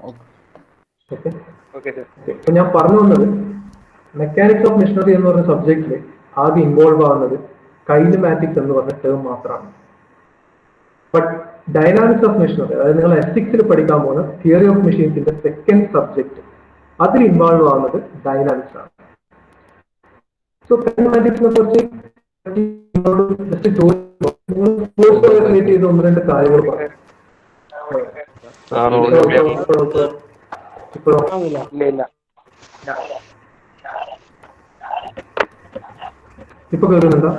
Okay. അപ്പൊ ഞാൻ പറഞ്ഞു വന്നത് മെക്കാനിക്സ് ഓഫ് മെഷീനറി എന്ന് പറഞ്ഞ സബ്ജക്റ്റിൽ ആദ്യം ഇൻവോൾവ് ആവുന്നത് കൈനമാറ്റിക്സ് എന്ന് പറഞ്ഞ ടേം മാത്രമാണ്. ബട്ട് ഡൈനാമിക്സ് ഓഫ് മെഷീനറി, അതായത് നിങ്ങൾ എത്തിക്സിൽ പഠിക്കാൻ പോകുന്ന തിയറി ഓഫ് മെഷീൻസിന്റെ സെക്കൻഡ് സബ്ജക്ട്, അതിൽ ഇൻവോൾവ് ആവുന്നത് ഡൈനാമിക്സ് ആണ്. സോ കൈനമാറ്റിക്സിനെ കുറിച്ച് റിലേറ്റ് ചെയ്ത് ഒന്ന് രണ്ട് കാര്യങ്ങൾ പറയാം. ഇപ്പൊ കേൾക്കുന്നുണ്ടോ?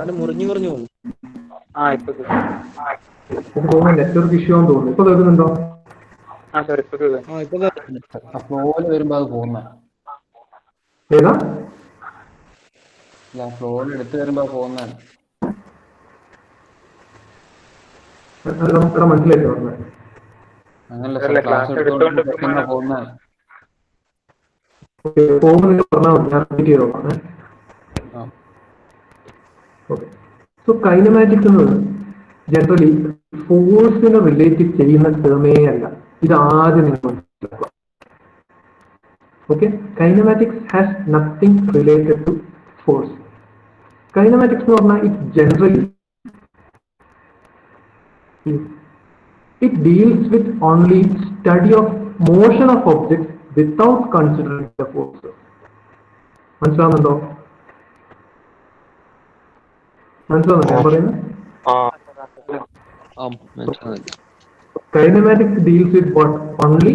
എനിക്ക് തോന്നുന്നു നെറ്റ്വർക്ക് ഇഷ്യൂ ആണെന്ന് തോന്നുന്നു. ഇപ്പൊ കേൾക്കുന്നുണ്ടോ? ഏതാ എടുത്തു വരുമ്പോ പോകുന്നതാണ്. മനസ്സിലായിട്ട് പറഞ്ഞത് സോ കൈനമാറ്റിക്സ് എന്നത് ജനറലി ഫോഴ്സിനെ റിലേറ്റ് ചെയ്യുന്ന ടേമേ അല്ല. ഇത് ആദ്യം നിങ്ങൾ മനസ്സിലാക്കുക. Okay, kinematics has nothing related to force. Kinematics എന്ന് പറഞ്ഞാൽ it generally it deals with only study of motion of objects without considering the forces. മനസ്സിലാവുന്നുണ്ടോ? മനസ്സിലാവുന്നുണ്ടോ ഞാൻ പറയുന്നത്? Kinematics deals with what? Only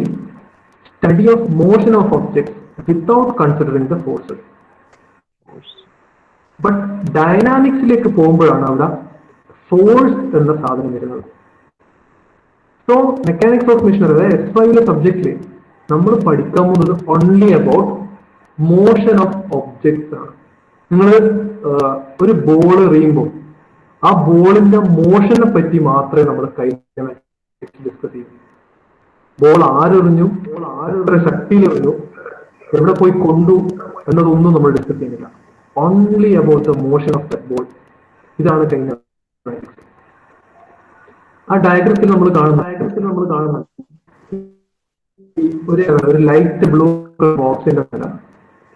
study of motion of objects without considering the forces. But ഡൈനാമിക്സിലേക്ക് പോകുമ്പോഴാണ് അവിടെ force എന്ന സാധനം വരുന്നത്. So mechanics of machinery SYലെ സബ്ജക്റ്റില് നമ്മൾ പഠിക്കാൻ പോകുന്നത് only about motion of objects ആണ്. നിങ്ങൾ ഒരു ബോൾ എറിയുമ്പോൾ ആ ബോളിന്റെ മോഷനെ പറ്റി മാത്രമേ നമ്മൾ കൈനമാറ്റിക്സ് ഡിസ്കസ് ചെയ്യൂ. ബോൾ ആരെറിഞ്ഞു, ആരുടെ ശക്തിയിൽ എറിഞ്ഞു, എവിടെ പോയി കൊണ്ടു എന്നതൊന്നും നമ്മൾ ഡിസ്കസ് ചെയ്യുന്നില്ല. Only about the motion of the ball. ഇതാണ് കൈനമാറ്റിക്സ്. ആ ഡയഗ്രത്തിൽ നമ്മൾ കാണുന്ന ഒരു ലൈറ്റ് ബ്ലൂ ബോക്സിന്റെ മേലെ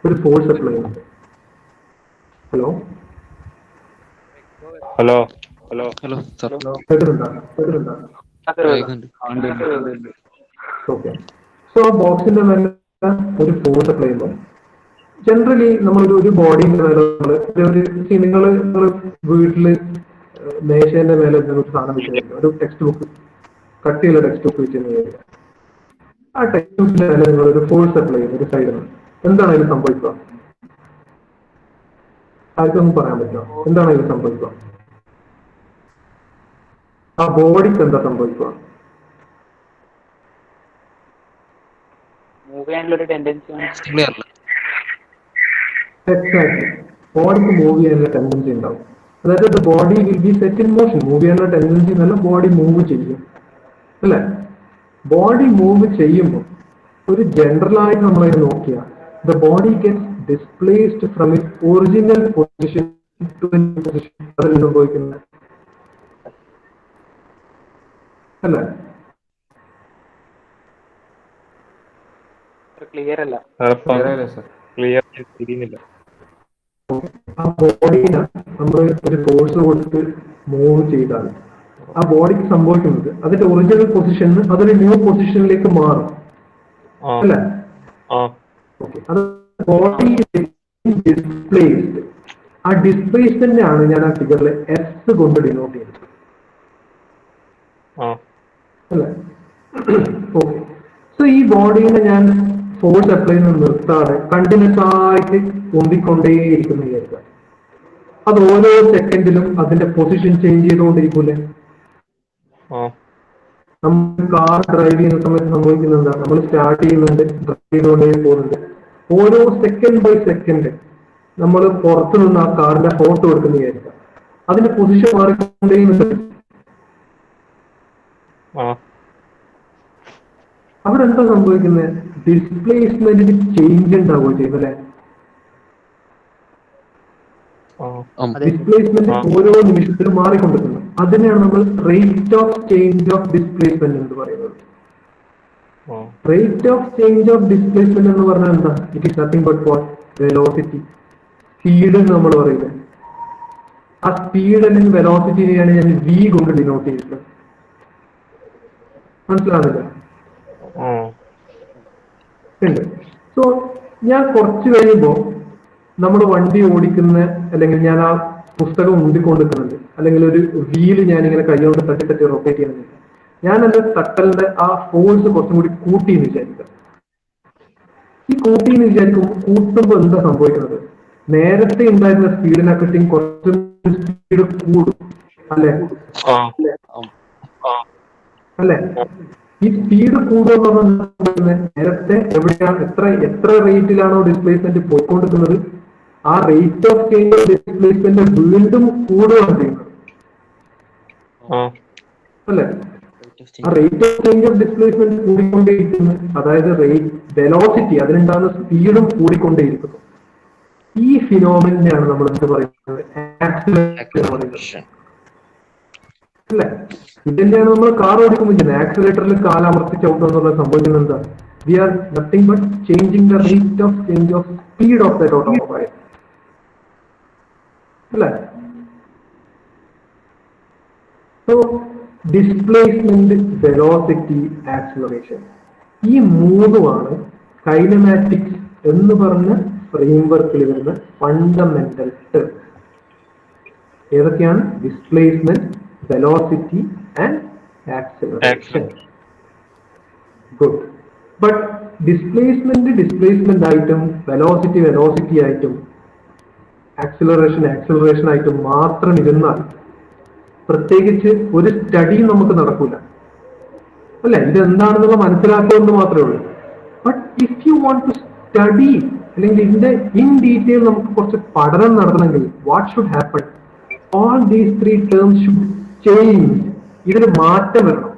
ഒരു ഫോഴ്സ് അപ്ലൈ ചെയ്യുന്നുണ്ട്. ഓക്കെ. സോ ആ ബോക്സിന്റെ മേലെ ഒരു ഫോഴ്സ് അപ്ലൈ ചെയ്യുമ്പോൾ ജനറലി നമ്മളൊരു ബോഡിന്റെ മേലെ നിങ്ങൾ വീട്ടില് മേശേന്റെ മേലെ ഒരു സാധനം വെച്ചിട്ടുണ്ട്, ഒരു ടെക്സ്റ്റ് ബുക്ക്, കട്ടിയുള്ള ടെക്സ്റ്റ് ബുക്ക് വെച്ചിരുന്നത്. ആ ടെക്സ്റ്റ് ബുക്കിന്റെ മേലെ നിങ്ങൾ ഒരു ഫോഴ്സ് അപ്ലൈ ചെയ്യും ഒരു സൈഡിൽ നിന്ന്. എന്താണ് അതിൽ സംഭവിക്കുക? ആർക്കൊന്നും പറയാൻ പറ്റുമോ? എന്താണ് അതിൽ സംഭവിക്കുക? ആ ബോഡിക്ക് എന്താ സംഭവിക്കുക? എക്സാക്ട്ലി, ബോഡിക്ക് മൂവ് ചെയ്യാനുള്ള ടെൻഡൻസി ഉണ്ടാവും. അതായത് body will be set in motion. Move ചെയ്യാനുള്ള ടെൻഡൻസി എന്നല്ല, ബോഡി മൂവ് ചെയ്യും അല്ലെ? ബോഡി മൂവ് ചെയ്യുമ്പോൾ ഒരു ജനറലായിട്ട് നമ്മളത് നോക്കിയാൽ the body gets displaced from it original position to a new position. അതിൽ സംഭവിക്കുന്നത് അല്ലേ? ക്ലിയർ അല്ല. ആ ബോഡീനെ നമ്മൾ ഒരു ഫോഴ്സ് കൊടുത്ത് മൂവ് ചെയ്താൽ ആ ബോഡിക്ക് സംഭവിക്കുന്നത് അതിന്റെ ഒറിജിനൽ പൊസിഷനിൽ അതൊരു ന്യൂ പൊസിഷനിലേക്ക് മാറും അല്ലേ? ഓക്കെ, അത് ബോഡി ഡിസ്പ്ലേസ്ഡ്. ആ ഡിസ്പ്ലേസ്മെന്റ് ആണ് ഞാൻ ആ ഫിഗറിൽ എസ് കൊണ്ട് ഡിനോട്ട് ചെയ്തത് അല്ലേ? ഓക്കെ. സോ ഈ ബോഡീനെ ഞാൻ ഫോഴ്സ് അപ്ലൈ ചെയ്യുന്നത് നിർത്താതെ കണ്ടിന്യൂസ് ആയിട്ട് പൊന്തിക്കൊണ്ടേയിരിക്കുന്ന വിചാരിക്കുക. അത് ഓരോ സെക്കൻഡിലും അതിന്റെ പൊസിഷൻ ചേഞ്ച് ചെയ്തുകൊണ്ടിരിക്കൂലേ? നമ്മൾ കാർ ഡ്രൈവ് ചെയ്യുന്ന സമയത്ത് സംഭവിക്കുന്നത് എന്താ? നമ്മൾ സ്റ്റാർട്ട് ചെയ്യുന്നുണ്ട്, ഡ്രൈവ് ചെയ്തുകൊണ്ടേ പോകുന്നുണ്ട്. ഓരോ സെക്കൻഡ് ബൈ സെക്കൻഡ് നമ്മൾ പുറത്തു നിന്ന് ആ കാറിന്റെ ഫോട്ടോ എടുക്കുന്ന വിചാരിക്കുക. അതിന്റെ പൊസിഷൻ മാറിക്കൊണ്ടേയുണ്ട്. അവിടെ എന്താ സംഭവിക്കുന്നത്? ഡിസ്പ്ലേസ്മെന്റിന് ചേഞ്ച് ഉണ്ടാവുക ചെയ്യുന്നല്ലേ? ഡിസ്പ്ലേസ്മെന്റ് ഓരോ നിമിഷത്തിലും മാറിക്കൊണ്ടിരിക്കുന്നു. അതിനെയാണ് നമ്മൾ rate of change of displacement എന്ന് പറയുന്നത്. Rate of change of displacement എന്ന് പറഞ്ഞാൽ എന്താ? It is nothing but what? Velocity, speed എന്ന് നമ്മൾ പറയുന്നത്. ആ സ്പീഡ് അല്ലെങ്കിൽ വെലോസിറ്റിയാണ് ഞാൻ വി കൊണ്ട് ഡിനോട്ട് ചെയ്തിട്ടുള്ളത്. മനസ്സിലാകുന്നില്ല? ഉണ്ട്. സോ ഞാൻ കുറച്ച് കഴിയുമ്പോൾ നമ്മൾ വണ്ടി ഓടിക്കുന്ന, അല്ലെങ്കിൽ ഞാൻ ആ പുസ്തകം ഉന്തിക്കൊണ്ടിരിക്കുന്നുണ്ട്, അല്ലെങ്കിൽ ഒരു വീല് ഞാനിങ്ങനെ കൈകൊണ്ട് തട്ടി തട്ടി റൊട്ടേറ്റ് ചെയ്യുന്നുണ്ട്, ഞാൻ എൻ്റെ തട്ടലിന്റെ ആ ഫോഴ്സ് കുറച്ചും കൂടി കൂട്ടി എന്ന് വിചാരിക്കുക. ഈ കൂട്ടി എന്ന് വിചാരിക്കുമ്പോൾ കൂട്ടുമ്പോൾ എന്താ സംഭവിക്കുന്നത്? നേരത്തെ ഉണ്ടായിരുന്ന സ്പീഡിനെക്കാട്ടും കുറച്ചും സ്പീഡ് കൂടും അല്ലെ? അല്ലെ? ഈ സ്പീഡ് കൂടുക, നേരത്തെ എവിടെയാണ്, എത്ര റേറ്റിലാണോ ഡിസ്പ്ലേസ്മെന്റ് പോയിക്കൊണ്ടിരിക്കുന്നത്, ആ rate of change of displacement വീണ്ടും കൂടുകയാണ് ചെയ്യുന്നത് അല്ലെ? ആ rate of change of displacement കൂടിക്കൊണ്ടേയിരിക്കുന്നു, അതായത് വെലോസിറ്റി, അതിനുണ്ടാകുന്ന സ്പീഡും കൂടിക്കൊണ്ടേയിരിക്കുന്നു. ഈ ഫിനോമിനെയാണ് നമ്മൾ എന്ത് പറയുന്നത്? ആക്സിലറേഷൻ അല്ലെ? ഇതന്നെയാണ് നമ്മൾ കാർ ഓടിക്കുമ്പോൾ ചെയ്യുന്നത്. ആക്സിലേറ്ററിൽ കാലമർത്തി ചവിട്ടുക എന്നുള്ള സംഭവിക്കുന്നത് എന്താ? We are nothing but changing the rate of change of speed of that automobile അല്ലെ? സോ ഡിസ്പ്ലേസ്മെന്റ്, വെലോസിറ്റി, ആക്സിലറേഷൻ, ഈ മൂന്നുമാണ് കൈനമാറ്റിക്സ് എന്ന് പറഞ്ഞ ഫ്രെയിംവർക്കിൽ വരുന്ന ഫണ്ടമെന്റൽ ടേംസ്. ഏതൊക്കെയാണ്? Displacement, velocity and acceleration. Good. But displacement ആയിട്ടും വെലോസിറ്റി ആയിട്ടും ആക്സിലറേഷൻ ആയിട്ടും മാത്രം ഇരുന്നാൽ പ്രത്യേകിച്ച് ഒരു സ്റ്റഡിയും നമുക്ക് നടക്കൂല അല്ല. ഇതെന്താണെന്നുള്ള മനസ്സിലാക്കുമെന്ന് മാത്രമേ ഉള്ളൂ. But if you want to study, അല്ലെങ്കിൽ ഇതിന്റെ ഇൻ ഡീറ്റെയിൽ നമുക്ക് കുറച്ച് പഠനം നടത്തണമെങ്കിൽ what should happen? All these three terms should change. ഇതിന് മാറ്റം വരണം.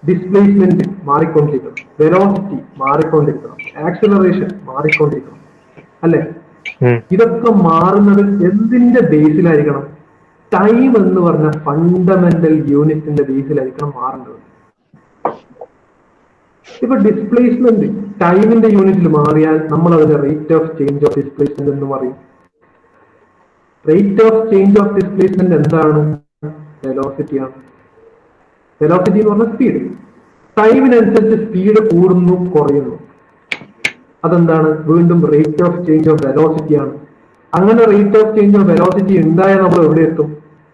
ഡിസ്പ്ലേസ്മെന്റ് മാറിക്കൊണ്ടിരിക്കണം, വെലോസിറ്റി മാറിക്കൊണ്ടിരിക്കണം, ആക്സിലറേഷൻ മാറിക്കൊണ്ടിരിക്കണം അല്ലെ? ഇതൊക്കെ മാറുന്നത് എന്തിന്റെ ബേസിലായിരിക്കണം? ടൈം എന്ന് പറഞ്ഞ ഫണ്ടമെന്റൽ യൂണിറ്റിന്റെ ബേസിലായിരിക്കണം മാറേണ്ടത്. ഇപ്പൊ ഡിസ്പ്ലേസ്മെന്റ് ടൈമിന്റെ യൂണിറ്റിൽ മാറിയാൽ നമ്മൾ അതിന്റെ rate of change of displacement എന്ന് പറയും. Rate of change of displacement എന്താണ്? വെലോസിറ്റിയാണ്. വെലോസിറ്റി എന്ന് പറഞ്ഞ സ്പീഡ്. ടൈമിനനുസരിച്ച് സ്പീഡ് കൂടുന്നു കുറയുന്നു, അതെന്താണ്? വീണ്ടും rate of change of velocity ആണ്. അങ്ങനെ rate of change of velocity ഉണ്ടായാൽ നമ്മൾ എവിടെ എത്തും?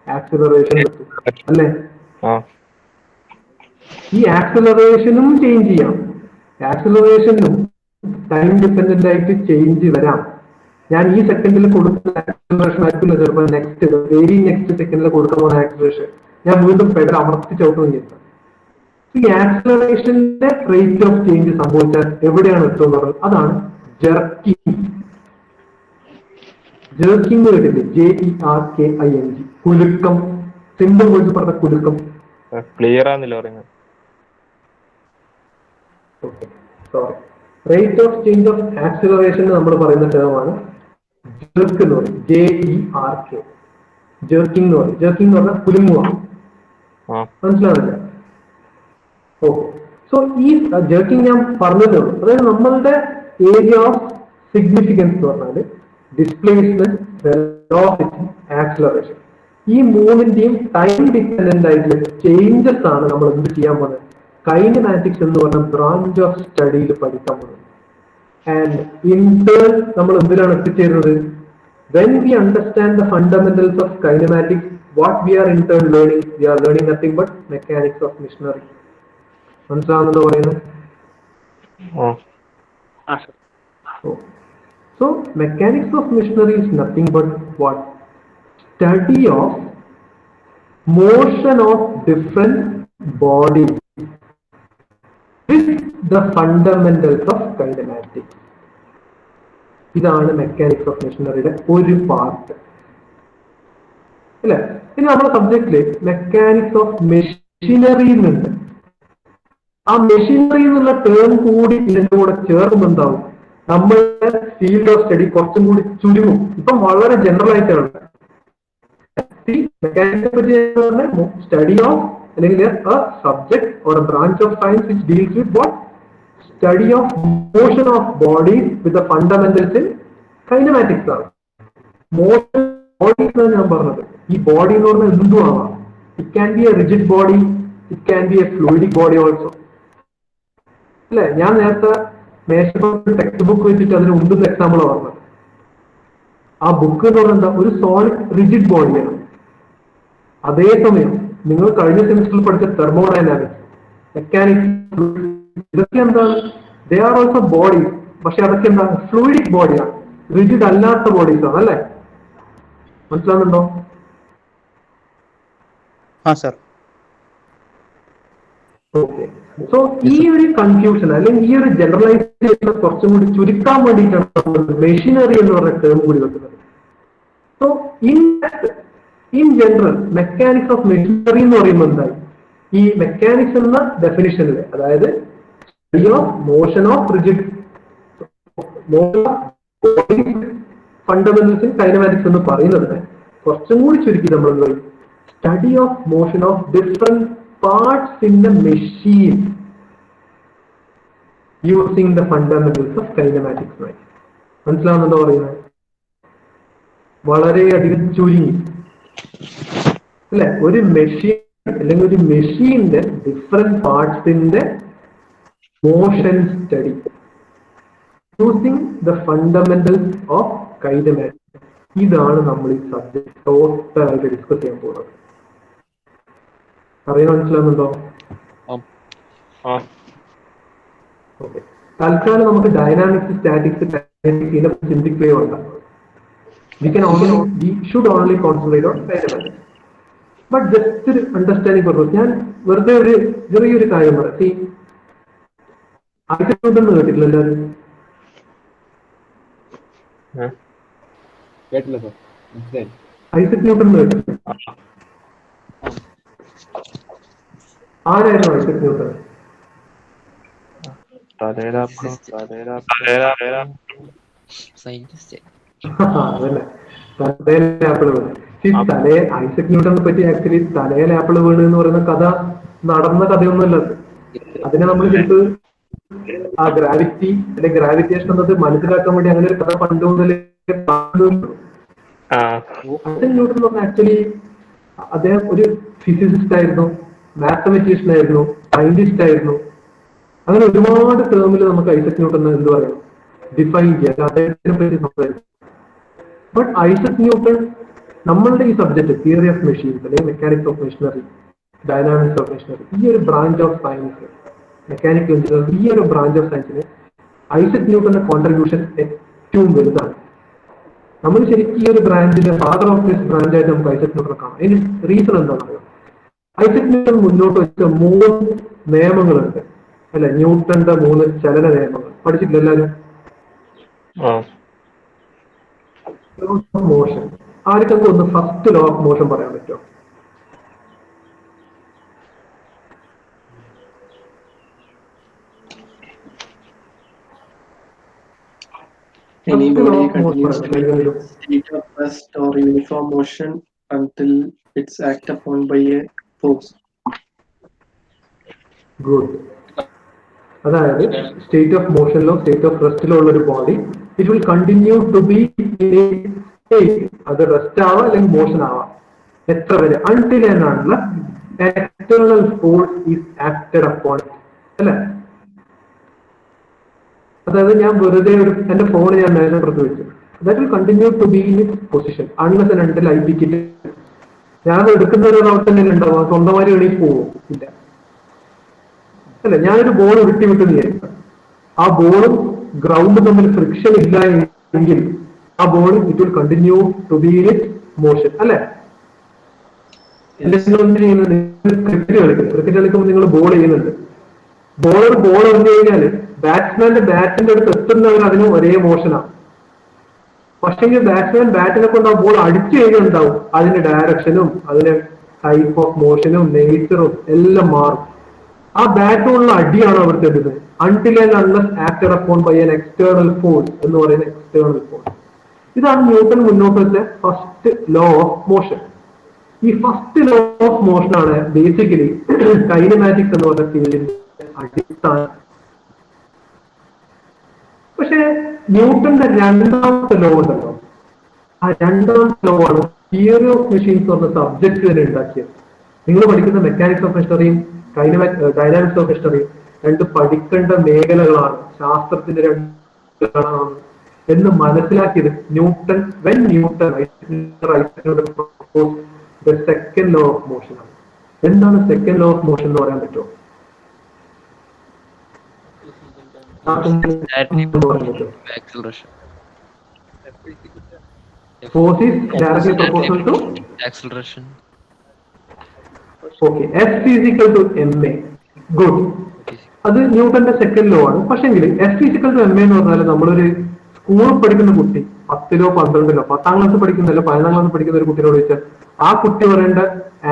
ആക്സിലറേഷൻ എത്തും അല്ലെ? ഈ ആക്സിലറേഷനും ചേഞ്ച് ചെയ്യാം. ആക്സിലറേഷനും ടൈം ഡിപെൻഡന്റ് ആയിട്ട് ചേഞ്ച് വരാം. ഞാൻ ഈ സെക്കൻഡിൽ കൊടുക്കുന്ന ആക്സിലറേഷൻ ആയിരിക്കില്ല ചിലപ്പോൾ നെക്സ്റ്റ് സെക്കൻഡിൽ കൊടുക്കുന്ന ആക്സിലറേഷൻ ഞാൻ വീണ്ടും പെഡൽ അമർത്തി ചവിട്ടുകയും ചെയ്യുന്നത്. ഈ ആക്സിലറേഷന്റെ റേറ്റ് ഓഫ് ചേഞ്ച് സംഭവിച്ചാൽ എവിടെയാണ് എത്തുന്നത്? അതാണ് ജെർക്കിംഗ്. ജെർക്കിംഗ് കേട്ടില്ലേ? JERKING. കുലുക്കം. സിമ്പിൾ വേർഡ്സ് പറഞ്ഞ കുലുക്കം. ക്ലിയർ ആണെന്നില്ല പറയുന്നത്. Sorry. Rate of change of acceleration നമ്മൾ പറയുന്ന ടേമാണ് ജെർക്ക് എന്ന് പറയും. JERK. ജെർക്കിംഗ് എന്ന് പറയും. ജെർക്കിംഗ് എന്ന് പറഞ്ഞാൽ കുലുങ്ങുക. മനസ്സിലാവില്ല? ഓക്കെ. സോ ഈ ജെർക്കിംഗ് ഞാൻ പറഞ്ഞതേ ഉള്ളൂ. അതായത് നമ്മളുടെ ഏരിയ ഓഫ് സിഗ്നിഫിക്കൻസ് എന്ന് പറഞ്ഞാൽ ഡിസ്പ്ലേസ്മെന്റ്, വെലോസിറ്റി, ആക്സിലറേഷൻ, ഈ മൂന്നിന്റെയും ടൈം ഡിപെൻഡന്റ് ആയിട്ടുള്ള ചേഞ്ചസ് ആണ് നമ്മൾ എന്ത് ചെയ്യാൻ പോകുന്നത്? കൈനമാറ്റിക്സ് എന്ന് പറഞ്ഞ ബ്രാഞ്ച് ഓഫ് സ്റ്റഡിയിൽ പഠിക്കാൻ പോകുന്നത്. ആൻഡ് ഇൻ ടേൺ നമ്മൾ എന്തിനാണ് എത്തിച്ചേരുന്നത്? When we understand the fundamentals of kinematics, what we are in turn learning? We are learning nothing but mechanics of machinery. മനസ്സിലാവുന്നതോ പറയുന്നത്? So mechanics of machinery is nothing but what? Study of motion of different bodies with the fundamentals of kinematics. ഇതാണ് mechanics of മെഷീനറിയുടെ ഒരു part അല്ലെ? ഇനി നമ്മുടെ സബ്ജക്റ്റില് mechanics of machinery എന്നുണ്ട്. ആ machinery എന്നുള്ള ടേം കൂടി ഇതിന്റെ കൂടെ ചേർന്ന് എന്താവും? നമ്മളുടെ ഫീൽഡ് ഓഫ് സ്റ്റഡി കുറച്ചും കൂടി ചുരുങ്ങും. ഇപ്പം വളരെ ജനറൽ ആയിട്ടാണ് മെക്കാനിക്സിനെ പറ്റി സ്റ്റഡി ഓഫ്, അല്ലെങ്കിൽ subject or branch of science which deals with what? Study of motion of bodies with the fundamentals in kinematics ആണ്. മോഷൻ ബോഡീസ് ആണ് ഞാൻ പറഞ്ഞത്. ഈ ബോഡി എന്ന് പറഞ്ഞാൽ എന്തും ആവാം. It can be A rigid body, it can be A fluidic body also. അല്ലെ, ഞാൻ നേരത്തെ ടെക്സ്റ്റ് ബുക്ക് വെച്ചിട്ട് അതിന് ഉണ്ടെന്ന് എക്സാമ്പിൾ പറഞ്ഞത്. ആ ബുക്ക് എന്ന് പറഞ്ഞാൽ എന്താ, ഒരു സോളിഡ് റിജിഡ് ബോഡിയാണ്. അതേസമയം നിങ്ങൾ കഴിഞ്ഞ സെമിസ്റ്ററിൽ പഠിച്ച തെർമോഡൈനാമിക്സ്, മെക്കാനിക്സ്, ഇതൊക്കെ എന്താണ്, ദേ ആർ ഓൾസോ ബോഡീസ്. പക്ഷെ അതൊക്കെ എന്താണ്, ഫ്ലൂയിഡിക് ബോഡിയാണ്, റിജിഡ് അല്ലാത്ത ബോഡീസ് ആണ്. അല്ലെ, മനസ്സിലാവുന്നുണ്ടോ? ഓക്കെ. സോ ഈ ഒരു കൺഫ്യൂഷൻ അല്ലെങ്കിൽ ഈ ഒരു ജനറലൈസേഷൻ കുറച്ചും കൂടി ചുരുക്കാൻ വേണ്ടിയിട്ടാണ് നമ്മൾ മെഷീനറി എന്ന് പറഞ്ഞ ടേം കൂടി വെക്കുന്നത്. So in general mechanics of machinery എന്ന് പറയുമ്പോൾ എന്തായി, ഈ മെക്കാനിക്സ് എന്ന ഡെഫിനിഷനിൽ, അതായത് study of motion of rigid fundamentals in kinematics എന്ന് പറയുന്നത് കുറച്ചും കൂടി ചുരുക്കി നമ്മൾ study of motion of different parts in the machine using the fundamentals of kinematics. മനസ്സിലാവുന്നുണ്ടോ പറയുന്നത്? വളരെയധികം ചുരുങ്ങി അല്ലെ, ഒരു മെഷീൻ അല്ലെങ്കിൽ ഒരു മെഷീന്റെ ഡിഫറെന്റ് പാർട്സിന്റെ motion study using the fundamentals of kinematics. ഇതാണ് നമ്മൾ ഈ സബ്ജക്ട് ടോട്ടലായിട്ട് ഡിസ്കസ് ചെയ്യാൻ പോകുന്നത്. അറിയാൻ മനസ്സിലാവുന്നുണ്ടോ? ഓക്കെ. തൽക്കാലം നമുക്ക് ഡൈനാമിക്സ്, സ്റ്റാറ്റിക്സ്, ഇതിനെപ്പറ്റി ചിന്തിക്കുകയോ വേണ്ട. We should only concentrate on dynamics. But just ഒരു അണ്ടർസ്റ്റാൻഡിംഗ് പർപ്പസ് ഞാൻ വെറുതെ ഒരു ചെറിയൊരു കാര്യം പറയാം. ഐസക് ന്യൂട്ടൺ എന്ന് കേട്ടിട്ടില്ല എല്ലാവരും? ഐസക് ന്യൂട്ടൺ എന്ന് കേട്ടിട്ടില്ല? ആരായിരുന്നു ഐസക് ന്യൂട്ടൺ? അതന്നെ, തലയിൽ ആപ്പിൾ വീണ്. ഐസക് ന്യൂട്ടനെ പറ്റി ആക്ച്വലി തലയിൽ ആപ്പിൾ വീണ് എന്ന് പറയുന്ന കഥ നടന്ന കഥയൊന്നുമല്ല. അതിനെ നമ്മൾ ശരിക്കും ആ ഗ്രാവിറ്റി അല്ലെ ഗ്രാവിറ്റേഷൻ എന്നത് മനസ്സിലാക്കാൻ വേണ്ടി അങ്ങനെ ഒരു കഥ പണ്ട് മുതലേ ഐസക് ന്യൂട്ടൻ എന്ന് പറഞ്ഞാൽ ആക്ച്വലി അദ്ദേഹം ഒരു ഫിസിസിസ്റ്റ് ആയിരുന്നു, മാത്തമെറ്റീഷ്യൻ ആയിരുന്നു, സയന്റിസ്റ്റ് ആയിരുന്നു. അങ്ങനെ ഒരുപാട് ടേമിൽ നമുക്ക് ഐസക് ന്യൂട്ടൻ എന്ത് പറയാം, ഡിഫൈൻ ചെയ്യാം, അദ്ദേഹത്തിനെ പറ്റി സംസാരിക്കും. ബട്ട് ഐസക് ന്യൂട്ടൺ നമ്മളുടെ ഈ സബ്ജക്ട് തിയറി ഓഫ് മെഷീൻസ് അല്ലെങ്കിൽ mechanics of machinery, dynamics of machinery, ഈ ഒരു branch of science, mechanical engineering, ഈ ഒരു ബ്രാഞ്ച് ഓഫ് സയൻസിന് ഐസക് ന്യൂട്ടന്റെ കോൺട്രിബ്യൂഷൻ ഏറ്റവും വലുതാണ്. നമ്മൾ ശരിക്കും ഈ ഒരു ബ്രാഞ്ചിന്റെ ഫാദർ ഓഫ് ദിസ് ബ്രാഞ്ചായിട്ട് നമുക്ക് ഐസക് ന്യൂട്ടനെ കാണാം. അതിന് റീസൺ എന്താണെന്ന് അറിയാം. ഐസക് ന്യൂട്ടൺ മുന്നോട്ട് വെച്ച 3 നിയമങ്ങളുണ്ട് അല്ലെ, ന്യൂട്ടന്റെ 3 ചലന നിയമങ്ങൾ പഠിച്ചിട്ടില്ല എല്ലാവരും? മോഷൻ, ആർക്കൊക്കെ ഒന്ന് ഫസ്റ്റ് ലോ ഓഫ് മോഷൻ പറയാൻ പറ്റുമോ? Any body continues to maintain a state of rest or uniform motion until it's acted upon by a force. Good. അതായത് സ്റ്റേറ്റ് ഓഫ് മോഷനിലോ സ്റ്റേറ്റ് ഓഫ് റെസ്റ്റിലോ ഉള്ള ഒരു body it will continue to be in a state, അത് rest ആവാം അല്ലെങ്കിൽ motion ആവാം, എത്ര വരെ, അൺടിൽ എന്നാണുള്ള external force is acted upon, അല്ലെ? അതായത് ഞാൻ വെറുതെ എന്റെ ഫോൺ ഞാൻ മേലപ്പുറത്ത് വെച്ചു, that will continue to be in its position unless and until I pick it. ഞാൻ എടുക്കുന്ന ഒരു അവസ്ഥ തന്നെ ഉണ്ടാവും, സ്വന്തമായി എണീറ്റ് പോകും ഇല്ല, അല്ലെ? ഞാനൊരു ബോൾ വിട്ടുവിട്ട് വിചാരിക്കാം, ആ ബോളും ഗ്രൗണ്ടും തമ്മിൽ ഫ്രിക്ഷൻ ഇല്ല എങ്കിൽ ആ ball it will continue to be in it motion, അല്ലെ? ക്രിക്കറ്റ് കളിക്കുമ്പോൾ നിങ്ങൾ ബോൾ ചെയ്യുന്നുണ്ട്, ബോളർ ബോൾ വന്നു കഴിഞ്ഞാൽ ബാറ്റ്സ്മാന്റെ ബാറ്റിന്റെ അടുത്ത് എത്തുന്നവർ അതിന് ഒരേ മോഷനാണ്. പക്ഷെങ്കിൽ ബാറ്റ്സ്മാൻ ബാറ്റിനെ കൊണ്ട് ആ ബോൾ അടിച്ചു കഴിഞ്ഞുണ്ടാവും, അതിന്റെ ഡയറക്ഷനും അതിന്റെ ടൈപ്പ് ഓഫ് മോഷനും നേച്ചറും എല്ലാം മാറും. ആ ബാറ്റുള്ള അടിയാണ് അവിടുത്തെ എടുക്കുന്നത് until and unless acted upon by an external force എന്ന് പറയുന്ന എക്സ്റ്റേണൽ ഫോഴ്സ്. ഇതാണ് ന്യൂട്ടൺ മുന്നോട്ട് വെച്ച ഫസ്റ്റ് ലോ ഓഫ് മോഷൻ. ഈ ഫസ്റ്റ് ലോ ഓഫ് മോഷൻ ആണ് ബേസിക്കലി കൈനമാറ്റിക്സ് എന്ന് പറഞ്ഞ ഫീൽഡിന്റെ അടിസ്ഥാനം. പക്ഷേ ന്യൂട്ടന്റെ രണ്ടാമത്തെ ലോ ഉണ്ടല്ലോ, ആ രണ്ടാമത്തെ ലോ ആണ് തിയറി ഓഫ് മെഷീൻസ് പറഞ്ഞ സബ്ജക്ട് തന്നെ ഉണ്ടാക്കിയത്. നിങ്ങൾ പഠിക്കുന്ന മെക്കാനിക്സ് ഓഫ് മെഷറിയും ഡൈനാമിക്സ് ഓഫ് മെഷറിയും രണ്ട് പഠിക്കേണ്ട മേഖലകളാണ്, ശാസ്ത്രത്തിന്റെ രണ്ട് എന്ന് മനസ്സിലാക്കിയത് newton when newton second law of motion ആണ്. എന്താണ് സെക്കൻഡ് ലോ ഓഫ് മോഷൻ എന്ന് പറയാൻ പറ്റുമോ? Acceleration. Force is directly proportional to Acceleration. okay, F is equal to ma. Good. അത് ന്യൂട്ടന്റെ സെക്കൻഡ് ലോ ആണ്. പക്ഷെങ്കിൽ F is equal to ma എന്ന് പറഞ്ഞാൽ നമ്മളൊരു സ്കൂളിൽ പഠിക്കുന്ന കുട്ടി 10ലോ 12ലോ 10ാം ക്ലാസ് പഠിക്കുന്നല്ലോ 15ാം ക്ലാസ് പഠിക്കുന്ന ഒരു കുട്ടിയോട് ചോദിച്ചാൽ ആ കുട്ടി പറയേണ്ട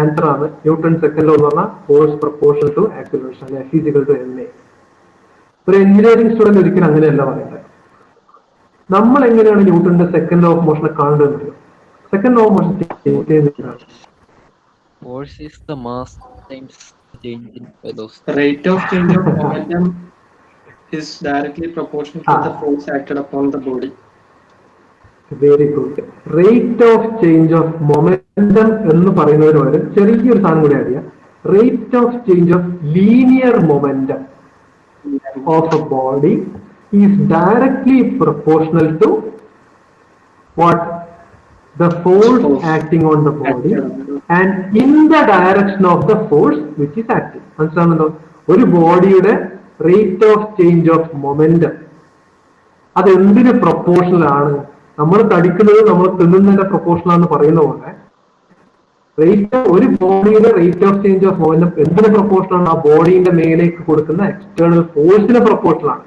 ആൻസർ ആണ് ന്യൂട്ടൺ സെക്കൻഡ് ലോ എന്ന് പറഞ്ഞാൽ force proportional to acceleration. F is equal to ma. ഒരു എഞ്ചിനീയറിംഗ് സ്റ്റുഡന്റ് ഒരിക്കലും അങ്ങനെയല്ല പറയുന്നത്. നമ്മൾ എങ്ങനെയാണ് ന്യൂട്ടന്റെ സെക്കൻഡ് ലോ ഓഫ് മോഷനെ കാണുന്നത്? Second law of motion Force is the mass times change in velocity. The rate of change of momentum is directly proportional to the force acted upon the body. Very good. Rate of change of momentum എന്ന് പറയുന്നതിന് പകരം ചെറിയൊരു സാധനം കൂടി അറിയാം. Rate of change of linear momentum of a body is directly proportional to what? The force acting on the body and in the direction of the force which is acting. മനസ്സിലാവുന്നുണ്ടോ? ഒരു ബോഡിയുടെ rate of change of momentum അത് എന്തിന് proportional ആണ്? നമ്മൾ തടിക്കുന്നത് നമ്മൾ തിന്നുന്നതിന്റെ proportional ആണെന്ന് പറയുന്ന പോലെ ഒരു ബോഡിയുടെ rate of change of momentum എന്തിന് പ്രൊപ്പോർഷണൽ ആണ്? ആ ബോഡിയുടെ മേലേക്ക് കൊടുക്കുന്ന എക്സ്റ്റേണൽ ഫോഴ്സിന് പ്രൊപ്പോർഷണൽ ആണ്.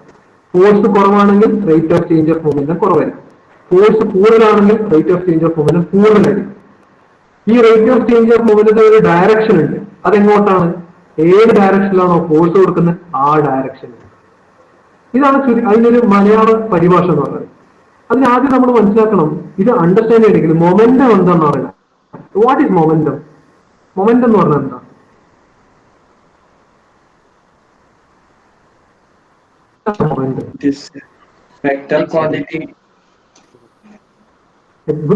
ഫോഴ്സ് കുറവാണെങ്കിൽ rate of change of momentum കുറവായിരിക്കും. ഫോഴ്സ് കൂടുതലാണെങ്കിൽ rate of change of momentum കൂടുതലായിരിക്കും. ഈ റേറ്റ് ഓഫ് ചേഞ്ച് ഓഫ് മൊമെന്റത്തിന് ഒരു ഡയറക്ഷൻ ഉണ്ട്. അതെങ്ങോട്ടാണ്? ഏത് ഡയറക്ഷനിലാണോ ഫോഴ്സ് കൊടുക്കുന്നത് ആ ഡയറക്ഷനിൽ. ഇതാണ് അതിനൊരു മലയാള പരിഭാഷ എന്ന് പറയുന്നത്. അതിനാദ്യം നമ്മൾ മനസ്സിലാക്കണം, ഇത് അണ്ടർസ്റ്റാൻഡ് ചെയ്യണമെങ്കിൽ മൊമെന്റം എന്താണെന്ന് പറയുന്നത്. What is momentum? Momentum എന്ന് പറഞ്ഞാൽ എന്താ? This vector quantity.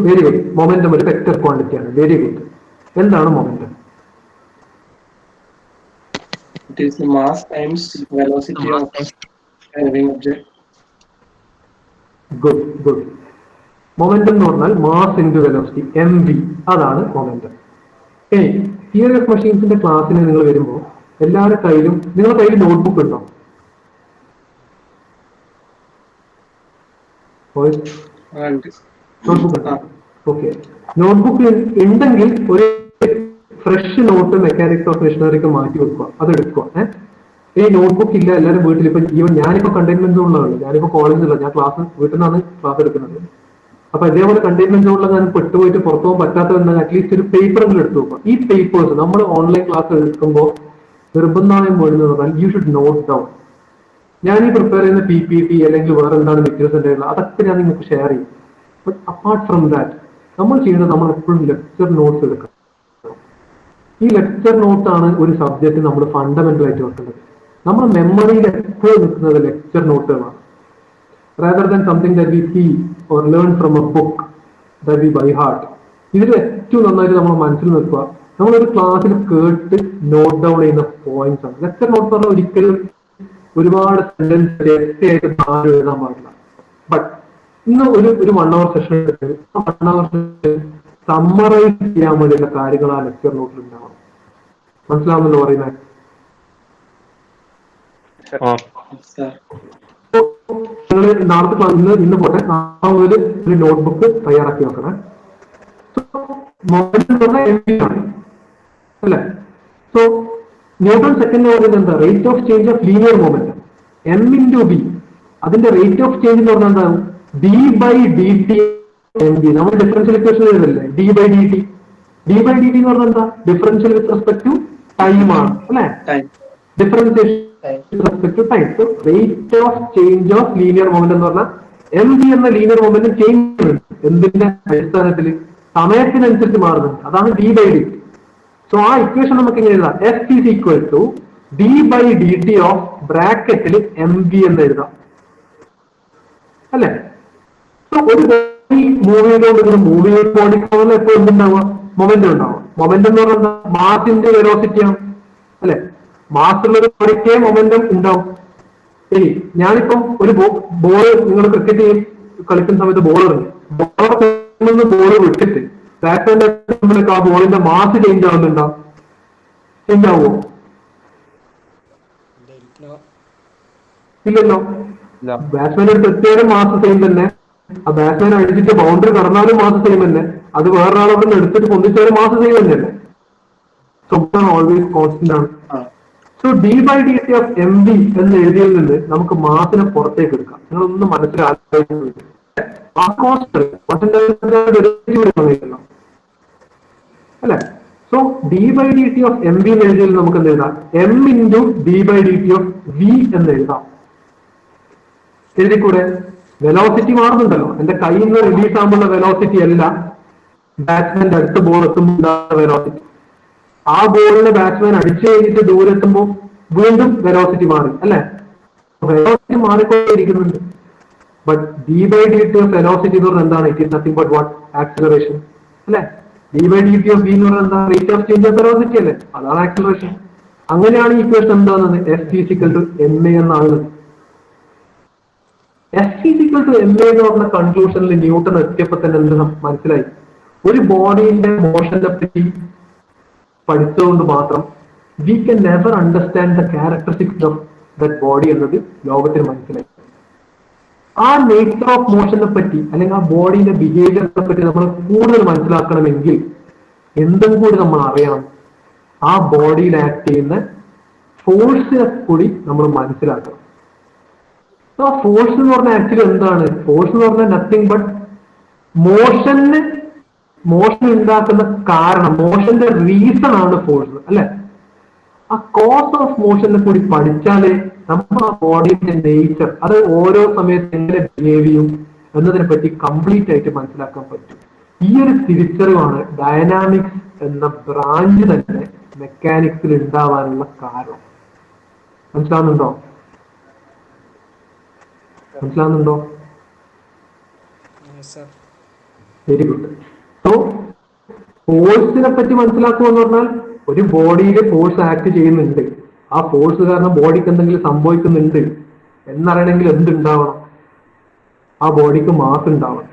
Very good. Momentum ഒരു വെക്റ്റർ ക്വാണ്ടിറ്റി ആണ്. Very good. എന്താണ് momentum? It is the mass times velocity of moving object. Good good. Momentum എന്ന് പറഞ്ഞാൽ മാസ് ഇൻറ്റു വെലോസിറ്റി, mv. അതാണ് momentum. ഇനി തിയറി ഓഫ് മെഷീൻസിന്റെ ക്ലാസ്സിന് നിങ്ങൾ വരുമ്പോൾ എല്ലാവരുടെ കയ്യിലും നിങ്ങളുടെ കയ്യിൽ നോട്ട്ബുക്ക് ഉണ്ടോ? നോട്ട്ബുക്ക് ഉണ്ടോ? ഓക്കെ. നോട്ട്ബുക്ക് ഉണ്ടെങ്കിൽ ഒരു ഫ്രഷ് നോട്ട് മെക്കാനിക്സ് ഓഫ് മെഷീനറിക്ക് മാറ്റി വെക്കുക, അത് എടുക്കുക. ഈ നോട്ട്ബുക്ക് ഇല്ല എല്ലാവരും വീട്ടിൽ. ഇപ്പൊ ഈവൻ ഞാനിപ്പോ കണ്ടെയ്ൻമെന്റ് സോണിലാണ്, ഞാനിപ്പോ കോളേജിലല്ല, ഞാൻ വീട്ടിൽ നിന്നാണ് ക്ലാസ് എടുക്കുന്നത്. അപ്പൊ ഇതേപോലെ കണ്ടെയ്ൻമെന്റ് സോണിൽ ഞാൻ പെട്ടുപോയിട്ട് പുറത്തു പോകാൻ പറ്റാത്തതെന്നാൽ അറ്റ്ലീസ്റ്റ് ഒരു പേപ്പറെങ്കിലും എടുത്തു നോക്കാം. ഈ പേപ്പേഴ്സ് നമ്മൾ ഓൺലൈൻ ക്ലാസ് എടുക്കുമ്പോൾ നിർബന്ധമായും വേണമെന്ന് പറഞ്ഞാൽ യു ഷുഡ് നോട്ട് ഡൗൺ. ഞാൻ ഈ പ്രിപ്പയർ ചെയ്യുന്ന PPT അല്ലെങ്കിൽ വേറെ എന്താണ് മെറ്റീരിയൽസ് ഉണ്ടായിരുന്നത് അതൊക്കെ ഞാൻ നിങ്ങൾക്ക് ഷെയർ ചെയ്യും. ബട്ട് അപ്പാർട്ട് ഫ്രം ദാറ്റ് നമ്മൾ ചെയ്യുന്നത് നമ്മൾ എപ്പോഴും ലെക്ചർ നോട്ട്സ് എടുക്കണം. ഈ ലെക്ചർ നോട്ടാണ് ഒരു സബ്ജക്റ്റ് നമ്മൾ ഫണ്ടമെന്റൽ ആയിട്ട് വെക്കേണ്ടത്. നമ്മുടെ മെമ്മറിയിൽ എപ്പോഴും നിൽക്കുന്നത് lecture നോട്ടുകളാണ്, rather than something that we see or learn from a book that we by heart. ഇതിൽ ഏറ്റവും നന്നായിട്ട് നമ്മൾ മനസ്സിൽ നിൽക്കുക നമ്മളൊരു ക്ലാസ്സിൽ കേട്ട് നോട്ട് ഡൗൺ ചെയ്യുന്ന പോയിന്റ്സ് ആണ്. ലെക്ചർ നോട്ട് പറഞ്ഞാൽ ഒരിക്കലും ഒരുപാട് സെന്റൻസ് ആയിട്ട് ആരും എഴുതാൻ പാടില്ല. ബട്ട് ഇന്ന് ഒരു 1 hour സെഷൻ എടുത്ത് 1 hour സമ്മറൈസ് ചെയ്യാൻ വേണ്ടിയുള്ള കാര്യങ്ങൾ ആ ലെക്ചർ നോട്ടിൽ ഉണ്ടാവണം. മനസ്സിലാവുന്നല്ലോ പറയുന്നത്? നിങ്ങൾ നാളത്തെ ക്ലാസ് ഇന്ന് പോട്ടെ, നാളെ മുതൽ ഒരു നോട്ട്ബുക്ക് തയ്യാറാക്കി വെക്കണം. അല്ലെ? സോ ന്യൂട്ടൺ സെക്കൻഡ് ലോ പറയുന്നത് എന്താ? Rate of change of linear momentum m/b. അതിന്റെ റേറ്റ് ഓഫ് ചേഞ്ച് എന്ന് പറഞ്ഞാൽ എന്താണ്? d/dt mv. നമ്മൾ ഡിഫറൻഷ്യൽ ഇക്വേഷൻ എഴുതല്ലേ d/dt. d/dt എന്ന് പറഞ്ഞാൽ എന്താ? Differential with respect to time ആണ്, അല്ലെ? Differentiation respect to time. So rate of change of linear moment എന്ന് പറഞ്ഞാൽ mv എന്ന ലീനിയർ മൊമെന്റ് ചേഞ്ച് എന്തിന്റെ അടിസ്ഥാനത്തിൽ? സമയത്തിനനുസരിച്ച് മാറുന്നുണ്ട്. അതാണ് d/dt. സോ ആ ഇക്വേഷൻ നമുക്ക് എങ്ങനെ എഴുതാം? F is equal to d/dt of ബ്രാക്കറ്റിൽ mv എന്ന് എഴുതാം. അല്ലെ? ഒരു ബോഡി മൂവ് ചെയ്തുകൊണ്ടിരുന്ന മൂവ് ചെയ്ത് ബോഡിക്ക് എപ്പോൾ എന്തുണ്ടാവുക? മൊമെന്റം ഉണ്ടാവുക. മൊമെന്റം എന്ന് പറഞ്ഞാൽ മാസിന്റെ വെലോസിറ്റിയാണ് അല്ലെ? മാസുള്ള ഒരു ബോഡിക്ക് മൊമെന്റം ഉണ്ടാവും. ശരി, ഞാനിപ്പം ഒരു ബോൾ, നിങ്ങൾ ക്രിക്കറ്റ് കളിക്കുന്ന സമയത്ത് ബോൾ എറിഞ്ഞു, ബോൾ വിട്ടിട്ട് ബാറ്റ്സ്മാന്റെ ആ ബോളിന്റെ മാസ് ചേഞ്ച് ആവുന്നുണ്ടോ? ചേഞ്ച് ആവുമോ? ഇല്ലല്ലോ. ബാറ്റ്സ്മാൻ ഒരു പ്രത്യേക മാസ് സെയിം തന്നെ. ആ ബാറ്റ്സ്മാൻ അടിച്ചിട്ട് ബൗണ്ടറി കടന്നാലും മാസ് സെയിം തന്നെ. അത് വേറൊരാളൊക്കെ എടുത്തിട്ട് പൊന്തിച്ചാലും മാസ് സെയിം തന്നെയല്ലേ? ഓൾവേസ് കോൺസ്റ്റന്റ് ആണ്. So D by D T of M V എന്ന് എഴുതിയതിൽ നിന്ന് നമുക്ക് മാസിനെ പുറത്തേക്ക് എടുക്കാം. നിങ്ങളൊന്ന് മനസ്സിലാക്കുന്നു അല്ലെ? So D by D T of M V എന്ന് എഴുതിയതിൽ നമുക്ക് എന്ത് എഴുതാം? M into D by D T of V എന്ന് എഴുതാം. എഴുതിക്കൂടെ? വെലോസിറ്റി മാറുന്നുണ്ടല്ലോ. എന്റെ കയ്യിൽ നിന്ന് റിലീസ് ആകുമ്പോഴുള്ള വെലോസിറ്റി അല്ല ബാറ്റ്സ്മാന്റെ അടുത്ത ബോൾ എത്തുമ്പോൾ വെലോസിറ്റി. ആ ബോളിനെ ബാറ്റ്സ്മാൻ അടിച്ചു കഴിഞ്ഞിട്ട് ദൂരെ എത്തുമ്പോൾ വീണ്ടും വെലോസിറ്റി മാറി അല്ലെ? വെലോസിറ്റി മാറിക്കൊണ്ടിരിക്കുന്നുണ്ട്. But d by D T of velocity എന്ന് പറഞ്ഞാൽ എന്താണ്? It is nothing but what? Acceleration അല്ലെ? D by D T of V എന്ന് പറഞ്ഞാൽ എന്താ? Rate of change of velocity അല്ലേ? അതാണ് ആക്സിലറേഷൻ. അങ്ങനെയാണ് ഈ ഇക്വേഷൻ എന്താകുന്നത്? F equal to m a എന്നാകുന്നത്. F equal to m a എന്ന് പറഞ്ഞ കൺക്ലൂഷനിൽ ന്യൂട്ടൺ എത്തിയപ്പോ തന്നെ എന്ത് മനസ്സിലായി? ഒരു ബോഡിന്റെ മോഷനെ പറ്റി പഠിച്ചതുകൊണ്ട് മാത്രം we can never understand the characteristics of that body എന്നത് ലോകത്തിന് മനസ്സിലായി. ആ നേച്ചർ ഓഫ് മോഷനെ പറ്റി അല്ലെങ്കിൽ ആ ബോഡിയുടെ ബിഹേവിയറിനെ പറ്റി നമ്മൾ കൂടുതൽ മനസ്സിലാക്കണമെങ്കിൽ എന്തും കൂടി നമ്മൾ അറിയണം. ആ ബോഡിയിൽ ആക്ട് ചെയ്യുന്ന ഫോഴ്സിനെ കൂടി നമ്മൾ മനസ്സിലാക്കണം. ആ ഫോഴ്സ് എന്ന് പറഞ്ഞാൽ ആക്ച്വലി എന്താണ്? ഫോഴ്സ് എന്ന് പറഞ്ഞാൽ നത്തിങ് ബട്ട് മോഷൻ ഉണ്ടാക്കുന്ന കാരണം, മോഷന്റെ റീസൺ ആണ് ഫോഴ്സ് അല്ലെ? ആ കോസ് ഓഫ് മോഷനെ കൂടി പഠിച്ചാലേ നമ്മൾ ആ ബോഡിയുടെ നേച്ചർ, അത് ഓരോ സമയത്ത് എങ്ങനെ ബിഹേവ് ചെയ്യും എന്നതിനെ പറ്റി കംപ്ലീറ്റ് ആയിട്ട് മനസ്സിലാക്കാൻ പറ്റും. ഈ ഒരു തിരിച്ചറിവാണ് ഡയനാമിക്സ് എന്ന ബ്രാഞ്ച് തന്നെ മെക്കാനിക്സിൽ ഉണ്ടാവാനുള്ള കാരണം. മനസ്സിലാവുന്നുണ്ടോ? Very good. സോ ഫോഴ്സിനെ പറ്റി മനസ്സിലാക്കുക എന്ന് പറഞ്ഞാൽ ഒരു ബോഡിയിൽ ഫോഴ്സ് ആക്ട് ചെയ്യുന്നുണ്ട്, ആ ഫോഴ്സ് കാരണം ബോഡിക്ക് എന്തെങ്കിലും സംഭവിക്കുന്നുണ്ട് എന്നറിയണമെങ്കിൽ എന്തുണ്ടാവണം? ആ ബോഡിക്ക് മാസ് ഉണ്ടാവണം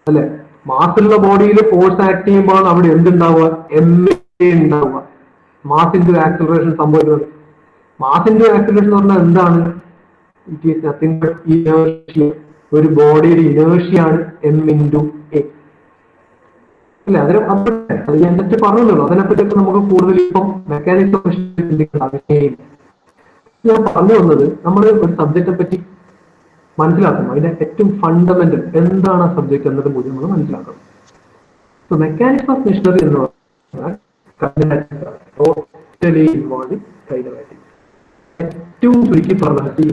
അല്ലെ? മാസുള്ള ബോഡിയിൽ ഫോഴ്സ് ആക്ട് ചെയ്യുമ്പോൾ അവിടെ എന്തുണ്ടാവുക? എം എ ഉണ്ടാവുക. മാസ് ഇൻറ്റു ആക്സിലറേഷൻ സംഭവിക്കുന്നത്. മാസ് ഇൻറ്റു ആക്സിലറേഷൻ എന്ന് പറഞ്ഞാൽ എന്താണ്? It is nothing but inertia. ഒരു ബോഡിയുടെ ഇനേർഷ്യയാണ് എം ഇൻറ്റു എ അല്ലെ? അത് ഞാൻ ജസ്റ്റ് പറഞ്ഞല്ലോ. അതിനെപ്പറ്റിയൊക്കെ നമുക്ക് കൂടുതൽ ഇപ്പം മെക്കാനിക്സ് ഓഫ് മെഷീൻ ആവശ്യമില്ല. ഞാൻ പറഞ്ഞു വന്നത് നമ്മൾ ഒരു സബ്ജക്റ്റിനെ പറ്റി മനസ്സിലാക്കണം. അതിന്റെ ഏറ്റവും ഫണ്ടമെന്റൽ എന്താണ് ആ സബ്ജക്ട് എന്നത് കൂടി നമ്മൾ മനസ്സിലാക്കണം. സോ മെക്കാനിക്സ് ഓഫ് മെഷീനറി എന്ന് പറഞ്ഞാൽ ഏറ്റവും ചുരുക്കി പറഞ്ഞാൽ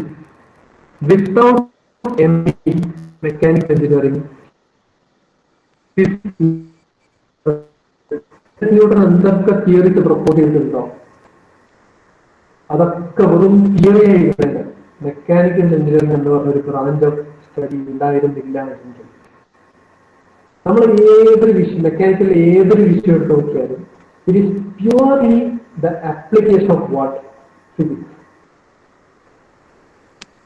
വിത്തൗട്ട് മെക്കാനിക്സ് എഞ്ചിനീയറിംഗ് ന്യൂട്ടൺ എന്തൊക്കെ തിയറീസ് പ്രപ്പോസ് ചെയ്തിട്ടുണ്ടോ അതൊക്കെ വെറും തിയറിയായിട്ട് മെക്കാനിക്കൽ എഞ്ചിനീയറിംഗ് എന്ന് പറഞ്ഞ ഒരു ബ്രാഞ്ച് ഓഫ് സ്റ്റഡി ഉണ്ടായിരുന്നില്ല എങ്കിൽ നമ്മൾ ഏതൊരു വിഷയം, മെക്കാനിക്കൽ ഏതൊരു വിഷയം എടുത്ത് നോക്കിയാലും it is purely the application of what? Physics.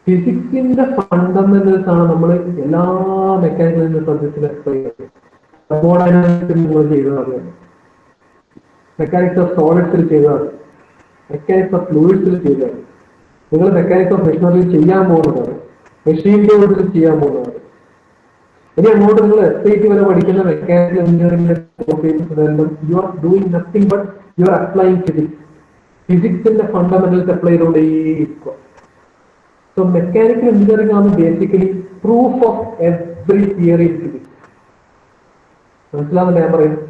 ഫിസിക്സിന്റെ ഫണ്ടമെന്റൽസ് ആണ് നമ്മൾ എല്ലാ മെക്കാനിക്കൽ സബ്ജക്റ്റിലും എക്സ്പ്ലെയിൻ ചെയ്യുന്നത്. തെർമോഡൈനാമിക്സിൽ നിങ്ങൾ ചെയ്തത്, മെക്കാനിക്സ് ഓഫ് സോളിഡ്സിൽ ചെയ്തത്, മെക്കാനിക്സ് ഓഫ് ഫ്ലൂയിഡ്സിൽ ചെയ്തത്, നിങ്ങൾ മെക്കാനിക്സ് ഓഫ് മെഷീനറിയിൽ ചെയ്യാൻ പോകുന്നതാണ്, മെഷീൻ ടൂൾസിൽ ചെയ്യാൻ പോകുന്നതാണ്. ഇനി അങ്ങോട്ട് നിങ്ങൾ SIT വരെ പഠിക്കുന്ന മെക്കാനിക്കൽ എഞ്ചിനീയറിംഗിന്റെ you are doing nothing but you are applying physics. ഫിസിക്സിന്റെ ഫണ്ടമെന്റൽസ് അപ്ലൈ ചെയ്തുകൊണ്ടേയിരിക്കുക. സോ മെക്കാനിക്കൽ എഞ്ചിനീയറിംഗ് ആണ് basically proof of every theory in physics. മനസ്സിലാവുന്നില്ല ഞാൻ പറയുന്നത്?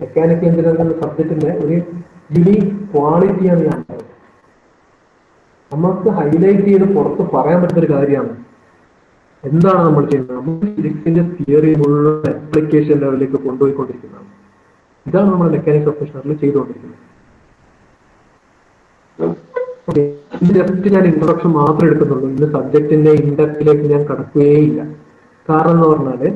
മെക്കാനിക്കൽ എഞ്ചിനീയറിംഗ് എന്ന സബ്ജക്റ്റിന്റെ ഒരു യുണീക് ക്വാളിറ്റിയാണ് ഞാൻ പറയുന്നത്. നമുക്ക് ഹൈലൈറ്റ് ചെയ്ത് പുറത്ത് പറയാൻ പറ്റുന്ന ഒരു കാര്യമാണ്. എന്താണ് നമ്മൾ ചെയ്യുന്നത്? നമ്മൾ ഫിസിക്സിന്റെ തിയറി മുഴുവൻ ആപ്ലിക്കേഷൻ ലെവലിലേക്ക് കൊണ്ടുപോയിക്കൊണ്ടിരിക്കുന്നതാണ്. ഇതാണ് നമ്മൾ മെക്കാനിക്സ് ഓഫ് മെഷീനറിയിൽ ചെയ്തുകൊണ്ടിരിക്കുന്നത്. ഇത് ജസ്റ്റ് ഞാൻ ഇൻട്രൊഡക്ഷൻ മാത്രമേ എടുക്കുന്നുള്ളൂ. ഇന്ന് സബ്ജക്റ്റിന്റെ ഇൻഡെപ്തിലേക്ക് ഞാൻ കടക്കുകയില്ല. കാരണം എന്ന് പറഞ്ഞാല്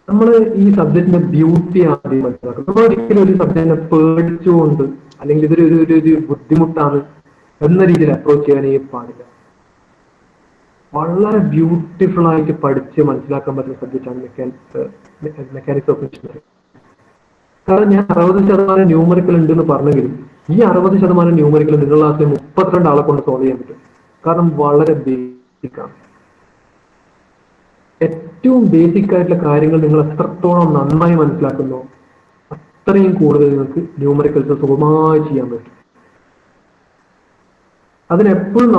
നമ്മൾ ഈ സബ്ജക്റ്റിന്റെ ബ്യൂട്ടി ആദ്യം മനസ്സിലാക്കും. നമ്മൾ ഒരിക്കലും ഒരു സബ്ജക്റ്റിനെ പേടിച്ചുകൊണ്ട് അല്ലെങ്കിൽ ഇതൊരു ഒരു ഒരു ബുദ്ധിമുട്ടാണ് എന്ന രീതിയിൽ അപ്രോച്ച് ചെയ്യാനേ പാടില്ല. വളരെ ബ്യൂട്ടിഫുൾ ആയിട്ട് പഠിച്ച് മനസ്സിലാക്കാൻ പറ്റുന്ന സബ്ജക്റ്റാണ് മെക്കാനിക്സ് ഓഫ് മെഷീനറി. കാരണം ഞാൻ 60% ന്യൂമറിക്കൽ ഉണ്ടെന്ന് പറഞ്ഞെങ്കിലും ഈ 60% ന്യൂമറിക്കൽ നിങ്ങളുടെ ക്ലാസ്സിൽ 32 ആളെ കൊണ്ട് സോൾവ് ചെയ്യാൻ പറ്റും. കാരണം വളരെ ബേസിക് ആണ്. ഏറ്റവും ബേസിക് ആയിട്ടുള്ള കാര്യങ്ങൾ നിങ്ങൾ എത്രത്തോളം നന്നായി മനസ്സിലാക്കുന്നോ അത്രയും കൂടുതൽ നിങ്ങൾക്ക് ന്യൂമറിക്കൽസ് സുഖമായി ചെയ്യാൻ പറ്റും. അതിനെപ്പോഴും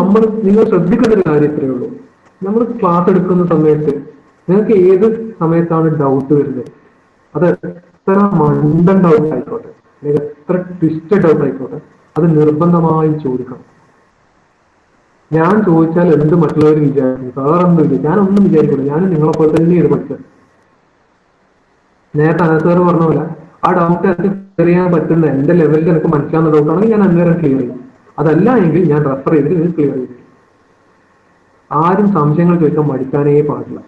നിങ്ങൾ ശ്രദ്ധിക്കേണ്ട ഒരു കാര്യം ഇത്രയേ ഉള്ളൂ. നമ്മൾ ക്ലാസ് എടുക്കുന്ന സമയത്ത് നിങ്ങൾക്ക് ഏത് സമയത്താണ് ഡൗട്ട് വരുന്നത്, അത് എത്ര മണ്ടൻ ഡൗട്ട് ആയിക്കോട്ടെ അല്ലെങ്കിൽ എത്ര ട്വിസ്റ്റഡ് ഡൗട്ട് ആയിക്കോട്ടെ, അത് നിർബന്ധമായും ചോദിക്കണം. ഞാൻ ചോദിച്ചാൽ എന്ത് മറ്റുള്ളവർ വിചാരിക്കും, വേറൊന്നുമില്ല, ഞാനൊന്നും വിചാരിക്കില്ല. ഞാൻ നിങ്ങളെ പോലെ തന്നെ ഇത് പഠിച്ചത്. നേരത്തെ അനസാറ് പറഞ്ഞ പോലെ ആ ഡൗട്ട് എനിക്ക് ക്ലിയർ ചെയ്യാൻ പറ്റുന്ന എന്റെ ലെവലിൽ എനിക്ക് മനസ്സിലാവുന്ന ഡൗട്ടാണെങ്കിൽ ഞാൻ അന്നേരം ക്ലിയർ ചെയ്യും. അതല്ല എങ്കിൽ ഞാൻ റെഫർ ചെയ്ത് നിങ്ങൾ ക്ലിയർ ചെയ്തു. ആരും സംശയങ്ങൾ ചോദിക്കാൻ മടിക്കാനേ പാടില്ല.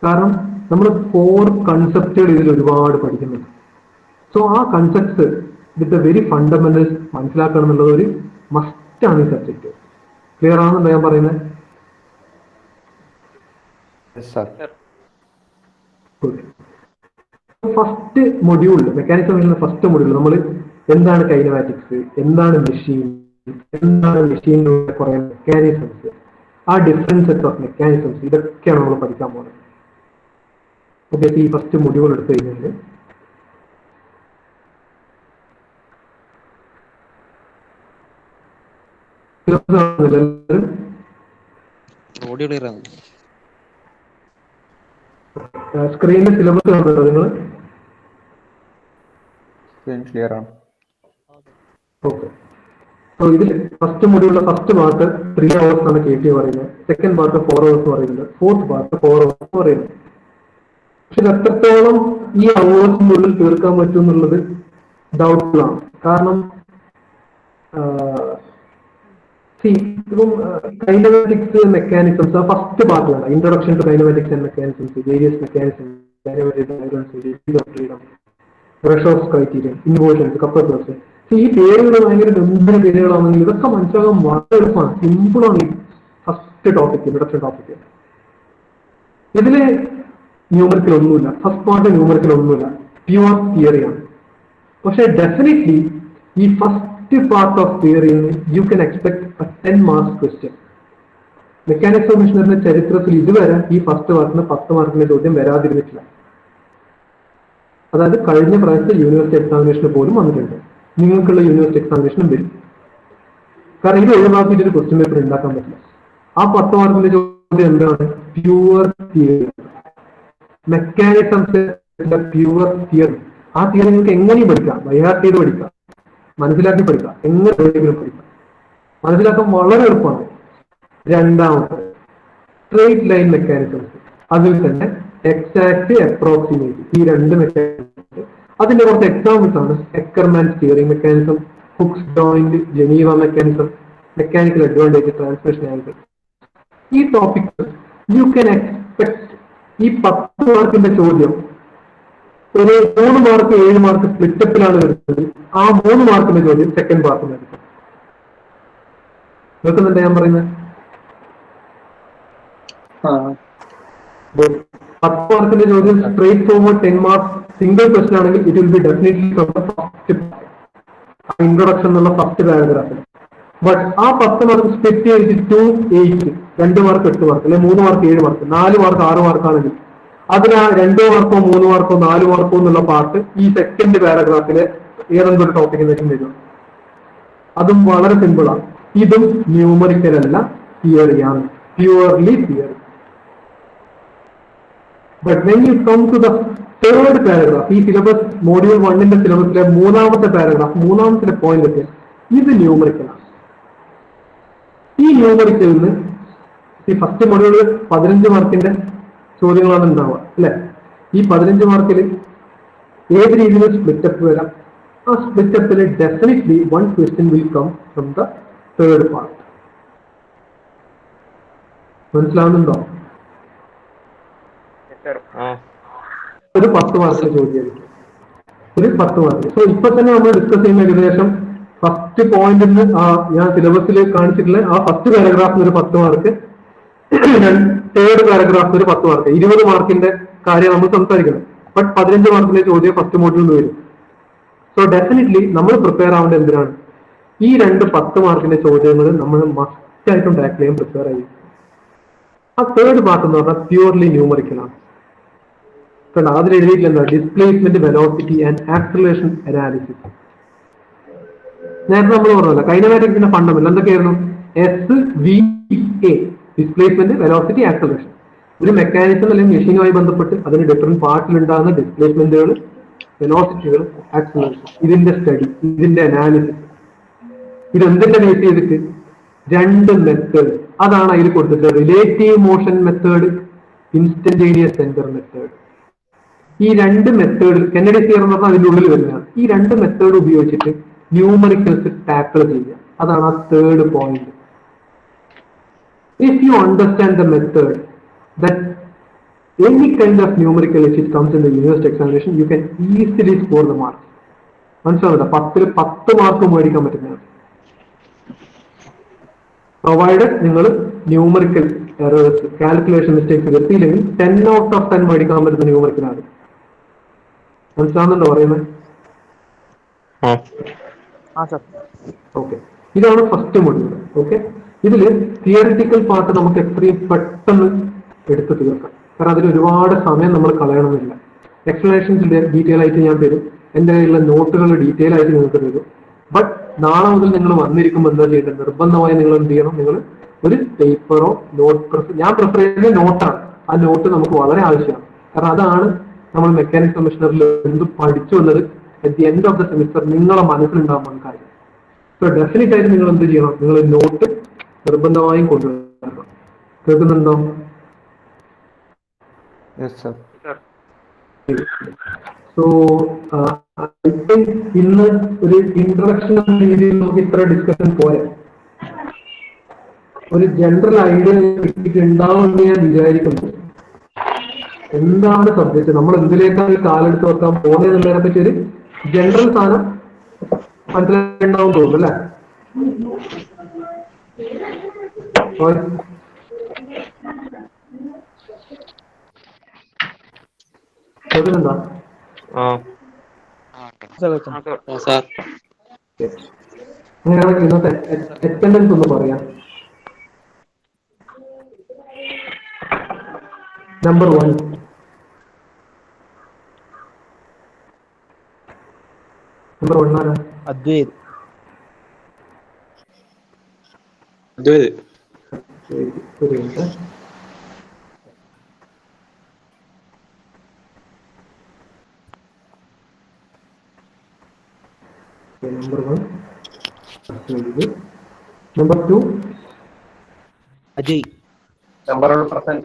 കാരണം നമ്മൾ 4 കൺസെപ്റ്റുകൾ ഇതിൽ ഒരുപാട് പഠിക്കുന്നുണ്ട്. സോ ആ കൺസെപ്റ്റ്സ് വിത്ത് വെരി ഫണ്ടമെന്റൽസ് മനസ്സിലാക്കണം എന്നുള്ളത് ഒരു മസ്റ്റാണ് ഈ സബ്ജക്ട്. ക്ലിയർ ആണെന്നല്ല ഞാൻ പറയുന്നത്? ഫസ്റ്റ് മൊഡ്യൂളിൽ മെക്കാനിക്സ് ഫസ്റ്റ് മൊഡ്യൂൾ നമ്മൾ എന്താണ് കൈനമാറ്റിക്സ്, എന്താണ് മെഷീൻ, എന്താണ് മെഷീനിലൂടെ കുറെ മെക്കാനിസംസ്, ആ ഡിഫറെന്റ് സെറ്റ് ഓഫ് മെക്കാനിസംസ്, ഇതൊക്കെയാണ് നമ്മൾ പഠിക്കാൻ പോകുന്നത്. ഓക്കെ, ഈ ഫസ്റ്റ് മൊഡ്യൂൾ എടുത്തു കഴിഞ്ഞാൽ സ്ക്രീനിൽ സിലബസ് കാണുന്നുണ്ടോ നിങ്ങൾ? ക്ലിയർ ആണ്. ഓക്കെ, സോ ഇതിൽ ഫസ്റ്റ് മൊഡ്യൂളിലെ ഫസ്റ്റ് പാർട്ട് 3 hours ആണ് KT പറയുന്നത്, സെക്കൻഡ് പാർട്ട് 4 hours പറയുന്നത്, ഫോർത്ത് പാർട്ട് 4 hours പറയുന്നത്. പക്ഷെ ഇത് എത്രത്തോളം ഈ അവേഴ്സിനുള്ളിൽ തീർക്കാൻ പറ്റും എന്നുള്ളത് ഡൗട്ട്ഫുൾ ആണ്. കാരണം ഇപ്പം കൈനമാറ്റിക്സ് മെക്കാനിസംസ് ഫസ്റ്റ് പാർട്ടിലാണ്, introduction to kinematics and mechanisms, various mechanisms, റഷോസ് ക്രൈറ്റീരിയൻ, ഇൻവേർഷൻസ്, കപ്പേഴ്സ്. ഈ പേരുകൾ ഭയങ്കര ഗംഭീര പേരുകളാണെങ്കിൽ ഇതൊക്കെ മനസ്സിലാക്കാൻ വളരെ എളുപ്പമാണ്, സിമ്പിളാണ്. ഈ ഫസ്റ്റ് ടോപ്പിക്, ഇൻട്രൊഡക്ഷൻ ടോപ്പിക്, ഇതില് ന്യൂമറിക്കൽ ഒന്നുമില്ല. ഫസ്റ്റ് പാർട്ട് ന്യൂമറിക്കൽ ഒന്നുമില്ല, പ്യുവർ തിയറിയാണ്. പക്ഷെ ഡെഫിനറ്റ്ലി ഈ first part of theory you can expect 10 marks question. Mechanics of മെഷീനറിന്റെ ചരിത്രത്തിൽ ഇതുവരെ ഈ ഫസ്റ്റ് പാർട്ടിന് 10 മാർക്കിന്റെ ചോദ്യം വരാതിരുന്നിട്ടില്ല. അതായത് കഴിഞ്ഞ പ്രാവശ്യത്തെ യൂണിവേഴ്സിറ്റി എക്സാമിനേഷന് പോലും വന്നിട്ടുണ്ട്. നിങ്ങൾക്കുള്ള യൂണിവേഴ്സിറ്റി എക്സാമിനേഷനും വരും. കാരണം ഇത് ഒഴിവാക്കിയിട്ട് ഒരു ക്വസ്റ്റ്യൻ പേപ്പർ ഉണ്ടാക്കാൻ പറ്റില്ല. ആ 10 മാർക്കിന്റെ ചോദ്യം എന്താണ്? Pure theory, mechanisms pure theory. ആ തിയറി നിങ്ങൾക്ക് എങ്ങനെയും പഠിക്കാം, ബൈഹാർട്ട് ചെയ്ത് പഠിക്കാം, മനസ്സിലാക്കി പഠിക്കാം, എങ്ങനെ വേണമെങ്കിലും പഠിക്കാം. മനസ്സിലാക്കാൻ വളരെ എളുപ്പമാണ്. രണ്ടാമത്തെ സ്ട്രെയിറ്റ് ലൈൻ മെക്കാനിസംസ്, അതിൽ തന്നെ എക്സാക്ട്, അപ്രോക്സിമേറ്റ്, ഈ 2 മെക്കാനിസംസ്. അതിന്റെ കുറച്ച് എക്സാമ്പിൾസ് ആണ് Ackermann steering mechanism, Hooke's joint, Geneva mechanism, mechanical advantage, transmission angle. ഈ ടോപ്പിക് യു കൻ എക്സ്പെക്ട് ഈ 10 മാർക്കിന്റെ ചോദ്യം ഒരു 3 മാർക്ക് 7 മാർക്ക് സ്പ്ലിറ്റപ്പിലാണ് വരുന്നത്. ആ 3 മാർക്കിന്റെ ചോദ്യം സെക്കൻഡ് പാർട്ടിന് എടുക്കും. കേൾക്കുന്നുണ്ട് ഞാൻ പറയുന്നത്? 10 മാർക്കിന്റെ ചോദ്യം straight forward 10 marks single question ആണെങ്കിൽ it will be definitely from the first introduction എന്നുള്ള ഫസ്റ്റ് പാരഗ്രാഫിൽ. ബട്ട് ആ 10 മാർക്ക് സ്പ്ലിറ്റ് ചെയ്തിട്ട് 2, 8, 2 മാർക്ക് 8 മാർക്ക്, അല്ലെങ്കിൽ 3 മാർക്ക് 7 മാർക്ക്, 4 മാർക്ക് 6 മാർക്കാണെങ്കിൽ അതിന് ആ 2 മാർക്കോ 3 മാർക്കോ 4 മാർക്കോ എന്നുള്ള പാർട്ട് ഈ സെക്കൻഡ് പാരഗ്രാഫിലെ ഏതെങ്കിലും ഒരു ടോപ്പിക്കിൽ നിന്നും വരും. അതും വളരെ സിമ്പിളാണ്. ഇതും ന്യൂമറിക്കൽ അല്ല, തിയറിയാണ്, purely theory. But when you come to the third paragraph, ഈ സിലബസ് മോഡ്യൂൾ 1ന്റെ സിലബസിലെ 3ാമത്തെ പാരഗ്രാഫ്, 3ാമത്തെ പോയിന്റ് ഒക്കെ ഇത് ന്യൂമറിക്കലാണ്. ഈ ന്യൂമറിക്കലിൽ നിന്ന് ഈ ഫസ്റ്റ് മോഡ്യൂളിൽ 15 മാർക്കിന്റെ ചോദ്യങ്ങളാണ് ഉണ്ടാവുക അല്ലെ? ഈ 15 മാർക്കിൽ ഏത് രീതിയിൽ സ്പ്ലിറ്റപ്പ് വരാം. ആ സ്പ്ലിറ്റപ്പിൽ definitely 1 question will come from the third part. മനസ്സിലാവുന്നുണ്ടോ? ആ ഒരു 10 മാർക്കിന് ചോദ്യമായിരിക്കും. ഒരു 10 മാർക്ക്. സോ ഇപ്പൊ തന്നെ നമ്മൾ ഡിസ്കസ് ചെയ്യുന്ന ഏകദേശം ഫസ്റ്റ് പോയിന്റ് ഞാൻ സിലബസിൽ കാണിച്ചിട്ടുള്ള ആ ഫസ്റ്റ് പാരഗ്രാഫിന് ഒരു 10 മാർക്ക്, തേർഡ് പാരഗ്രാഫിന് ഒരു 10 മാർക്ക്, 20 മാർക്കിന്റെ കാര്യം നമ്മൾ സംസാരിക്കണം. ബട്ട് 15 മാർക്കിന്റെ ചോദ്യം ഫസ്റ്റ് മോഡ്യൂളിൽ നിന്ന് വരും. സോ ഡെഫിനറ്റ്ലി നമ്മൾ പ്രിപ്പയർ ആവേണ്ടത് എന്തിനാണ്? ഈ 10 മാർക്കിന്റെ ചോദ്യങ്ങൾ നമ്മൾ മസ്റ്റ് ആയിട്ടും ടാക്കിൾ ചെയ്യാൻ പ്രിപ്പയർ ആയി. ആ തേർഡ് പാർട്ട് എന്ന് പറഞ്ഞാൽ പ്യൂർലി ന്യൂമറിക്കൽ ആണ്. കാരണം അതിൽ എഴുതിയിട്ടില്ല എന്താ? Displacement, velocity and acceleration analysis. നേരത്തെ നമ്മൾ പറഞ്ഞല്ലോ കൈനമാറ്റിക്സിന്റെ ഫണ്ടമെന്റൽ എന്തൊക്കെയായിരുന്നു? S V A, displacement, velocity, acceleration. ഒരു മെക്കാനിസം അല്ലെങ്കിൽ മെഷീനുമായി ബന്ധപ്പെട്ട് അതിന് ഡിഫറെന്റ് പാർട്ടിൽ ഉണ്ടാകുന്ന ഡിസ്പ്ലേസ്മെന്റുകൾ, വെലോസിറ്റികൾ, ആക്സിലറേഷൻ, ഇതിന്റെ സ്റ്റഡി, ഇതിന്റെ അനാലിസിസ്. ഇതെന്തിന്റെ ബേസ് ചെയ്തിട്ട്? 2 മെത്തേഡ് അതാണ് അതിൽ കൊടുത്തിട്ട്. Relative motion method, instantaneous centre method. ഈ 2 മെത്തേഡ് കെന്നഡി തിയറം എന്ന് പറഞ്ഞാൽ അതിന്റെ ഉള്ളിൽ വരുന്നതാണ്. ഈ 2 മെത്തേഡ് ഉപയോഗിച്ചിട്ട് ന്യൂമറിക്കൽസ് ടാക്കിൾ ചെയ്യുക. അതാണ് ആ third point. If you understand the method that any kind of numerical if it comes in the university examination you can easily score the marks. മനസ്സിലാവുന്നുണ്ടോ? 10 മാർക്ക് മേടിക്കാൻ പറ്റുന്നതാണ്. പ്രൊവൈഡഡ് നിങ്ങൾ ന്യൂമറിക്കൽ എറേഴ്സ്, കാൽക്കുലേഷൻ മിസ്റ്റേക്സ് വരുത്തിയില്ലെങ്കിൽ 10 out of 10 മേടിക്കാൻ പറ്റുന്ന ന്യൂമറിക്കലാണ്. മനസ്സിലാവുന്നുണ്ടോ പറയുന്നത്? Okay, ഇതാണ് ഫസ്റ്റ് മൊഡ്യൂൾ. ഓക്കെ, ഇതില് തിയറിറ്റിക്കൽ പാർട്ട് നമുക്ക് എത്രയും പെട്ടെന്ന് എടുത്തു തീർക്കാം. കാരണം അതിൽ ഒരുപാട് സമയം നമ്മൾ കളയണമെന്നില്ല. എക്സ്പ്ലനേഷൻസ് ഡീറ്റെയിൽ ആയിട്ട് ഞാൻ തരും, എൻ്റെ കയ്യിലുള്ള നോട്ടുകൾ ഡീറ്റെയിൽ ആയിട്ട് നിങ്ങൾക്ക് തരും. ബട്ട് നാളെ മുതൽ നിങ്ങൾ വന്നിരിക്കുമ്പോൾ എന്താ ചെയ്യേണ്ടത്? നിർബന്ധമായി നിങ്ങൾ എന്ത് ചെയ്യണം? നിങ്ങൾ ഒരു പേപ്പറോ ഞാൻ പ്രിഫർ ചെയ്യുന്ന നോട്ടാണ്. ആ നോട്ട് നമുക്ക് വളരെ ആവശ്യമാണ്. കാരണം അതാണ് നമ്മൾ മെക്കാനിക്സ് കമ്മീഷണറിൽ എന്ത് പഠിച്ചു എന്നത് at the end of the semester നിങ്ങളെ മനസ്സിലുണ്ടാകുന്ന കാര്യം. സോ ഡെഫിനറ്റ് ആയിട്ട് നിങ്ങൾ എന്ത് ചെയ്യണം? നിങ്ങൾ നോട്ട് നിർബന്ധമായും കൊണ്ടുവരണം. കേൾക്കുന്നുണ്ടോ? സോ ഐ തിങ്ക് ഇന്ന് ഒരു ഇൻട്രൊഡക്ഷൻ രീതിയിൽ നമുക്ക് ഇത്ര ഡിസ്കഷൻ പോരെ. ഒരു ജനറൽ ഐഡിയ കിട്ടിയിട്ടുണ്ടാവുമെന്ന് ഞാൻ വിചാരിക്കുന്നു. എന്താണ് സബ്ജക്ട്, നമ്മൾ എന്തിലേക്കാണ് ഈ കാലെടുത്ത് വെക്കാൻ പോകുന്നതിനെ പറ്റി ഒരു ജനറൽ സാധനം മനസ്സിലായിട്ടുണ്ടാവും തോന്നുന്നു അല്ലേ? കേൾക്കുന്നുണ്ടോ? അങ്ങനെയാണെങ്കിൽ ഇന്നത്തെ അറ്റൻഡൻസ് ഒന്ന് പറയാം. നമ്പർ 1 ആരാ? Advaith. Number 1. Number 2. Ajay. Number 1%.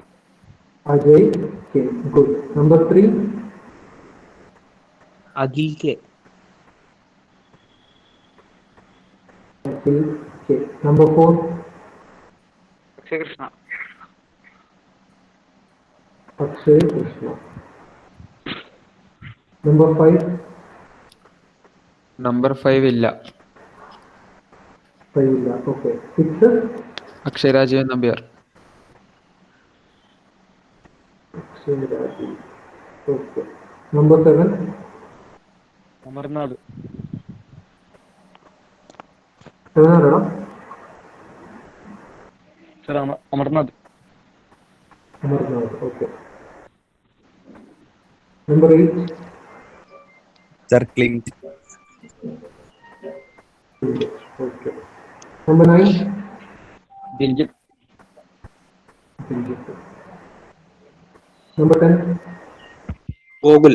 Ajay. Okay, good. Number 3. Agil K. Okay. Number 4. Akshay Krishna. Number 5. Number 5 ഇല്ല. Okay. 6. അക്ഷയരാജീവൻ Nambiar. Okay. Number 7. Amarnath. ആരാടാ? Sir Amarnath. Okay. Number 8. Sir Clint. Okay. Number 9. Diljit. Number 10. Gogul.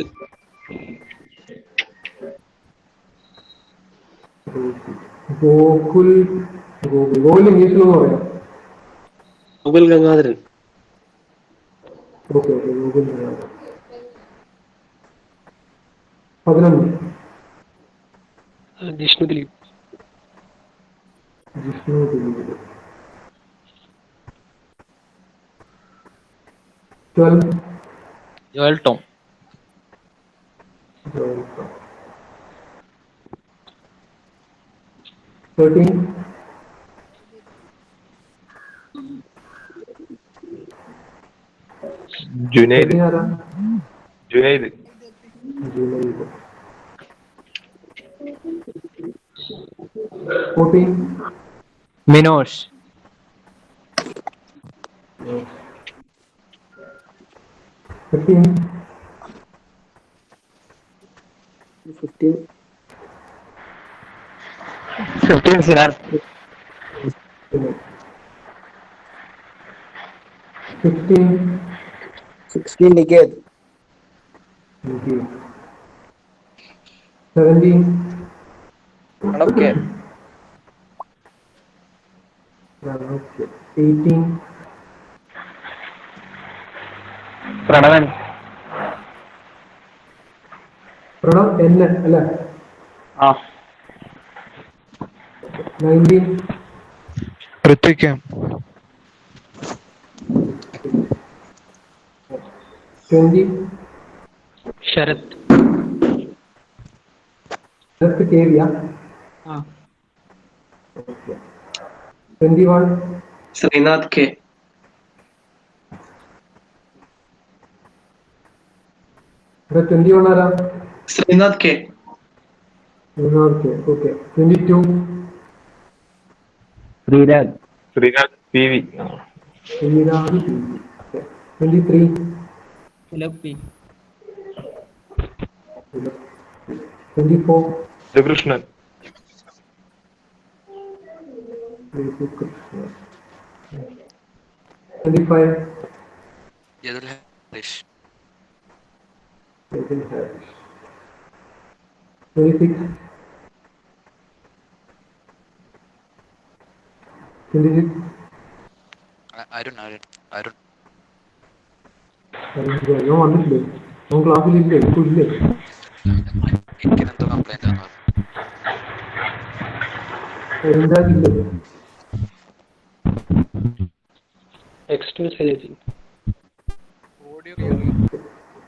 Gokul ഇംഗ്ലീഷിൽ എന്ന് പറയാം. Gogul Gangadharan. Okay, Gogul 11. Jishnu Dilip. Jishnu Dilip. 12. Joel Tom. Joel Tom. 13. Junaid. 13 ആരാ? Junaid. Junaid. 14. Minosh. 15. 15 Sinar. 16. 16 Niket. 17. Okay. 18. Pranavan. Pranav N അല്ലേ? 19. Ritwik M. 20. Sharath. Just KV. 21. Srinath K. 21 ആരാ? Srinath K. Okay. 22. Sriraj. Sreenath PV. Sreeraj PV. 23. Philippi. 24. Krishnan. 25. Yadul Harish. 26. 26. Arun. ഞാൻ വന്നിട്ടില്ലേ? അവൻ ക്ലാസ്സിലില്ലേ? ഇപ്പൊ ഇല്ലേ? എനിക്കെന്തോ complaint ആണ് എന്താകില്ലേ? External Synergy.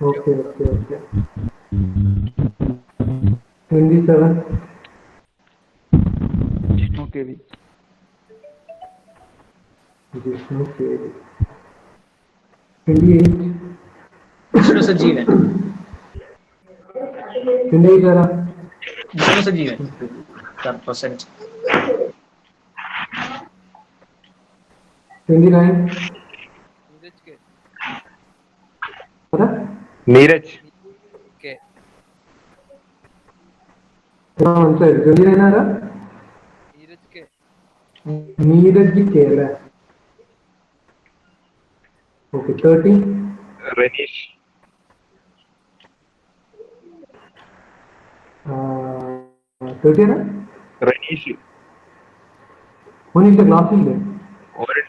Okay. 27. Okay. Vishnu KV. 28. Vishnu Sanjeevan. 28 ആരാ? Vishnu Sanjeevan. Percent. 29. ആരാ? നീരജ്. മനസ്സിലായി. 29 ആരാ? നീരജ് കെ അല്ലേ? ഓക്കെ. 30. റനീഷ്. 30 ആരാ? റനീഷ്. ഓനില്ല, ക്ലാസ്സില്ലേ? ഒരേ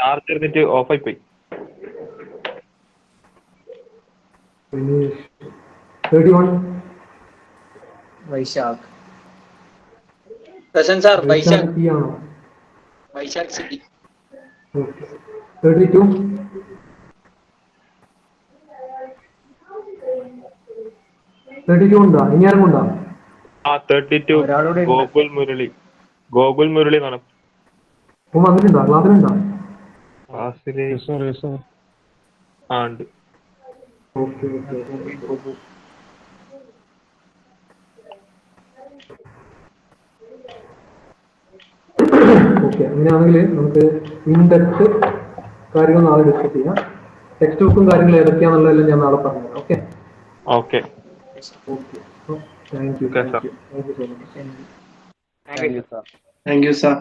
ചാർജ് എടുത്തിട്ട് ഓഫായി പോയി. 31. Vaishak. Prashant sir, Vaishak. ആണോ? Vaishak City. 32. 32 ഉണ്ടോ? ഇനി ആരും ഉണ്ടോ? 32 ഗോകുൽ മുരളി കാണും. ഓൻ വന്നിട്ടുണ്ടോ? ക്ലാസ്സിലുണ്ടോ? ക്ലാസ്സില് ഉണ്ട്. ഓക്കെ. അങ്ങനെയാണെങ്കിൽ നമുക്ക് ഇൻഡെപ്ത് കാര്യങ്ങൾ നാളെ ഡിസ്കസ് ചെയ്യാം. ടെക്സ്റ്റ് ബുക്കും കാര്യങ്ങളും ഏതൊക്കെയാണെന്നുള്ളതെല്ലാം ഞാൻ നാളെ പറഞ്ഞു. Okay. Thank you so much. Thank you, sir. Thank you, sir.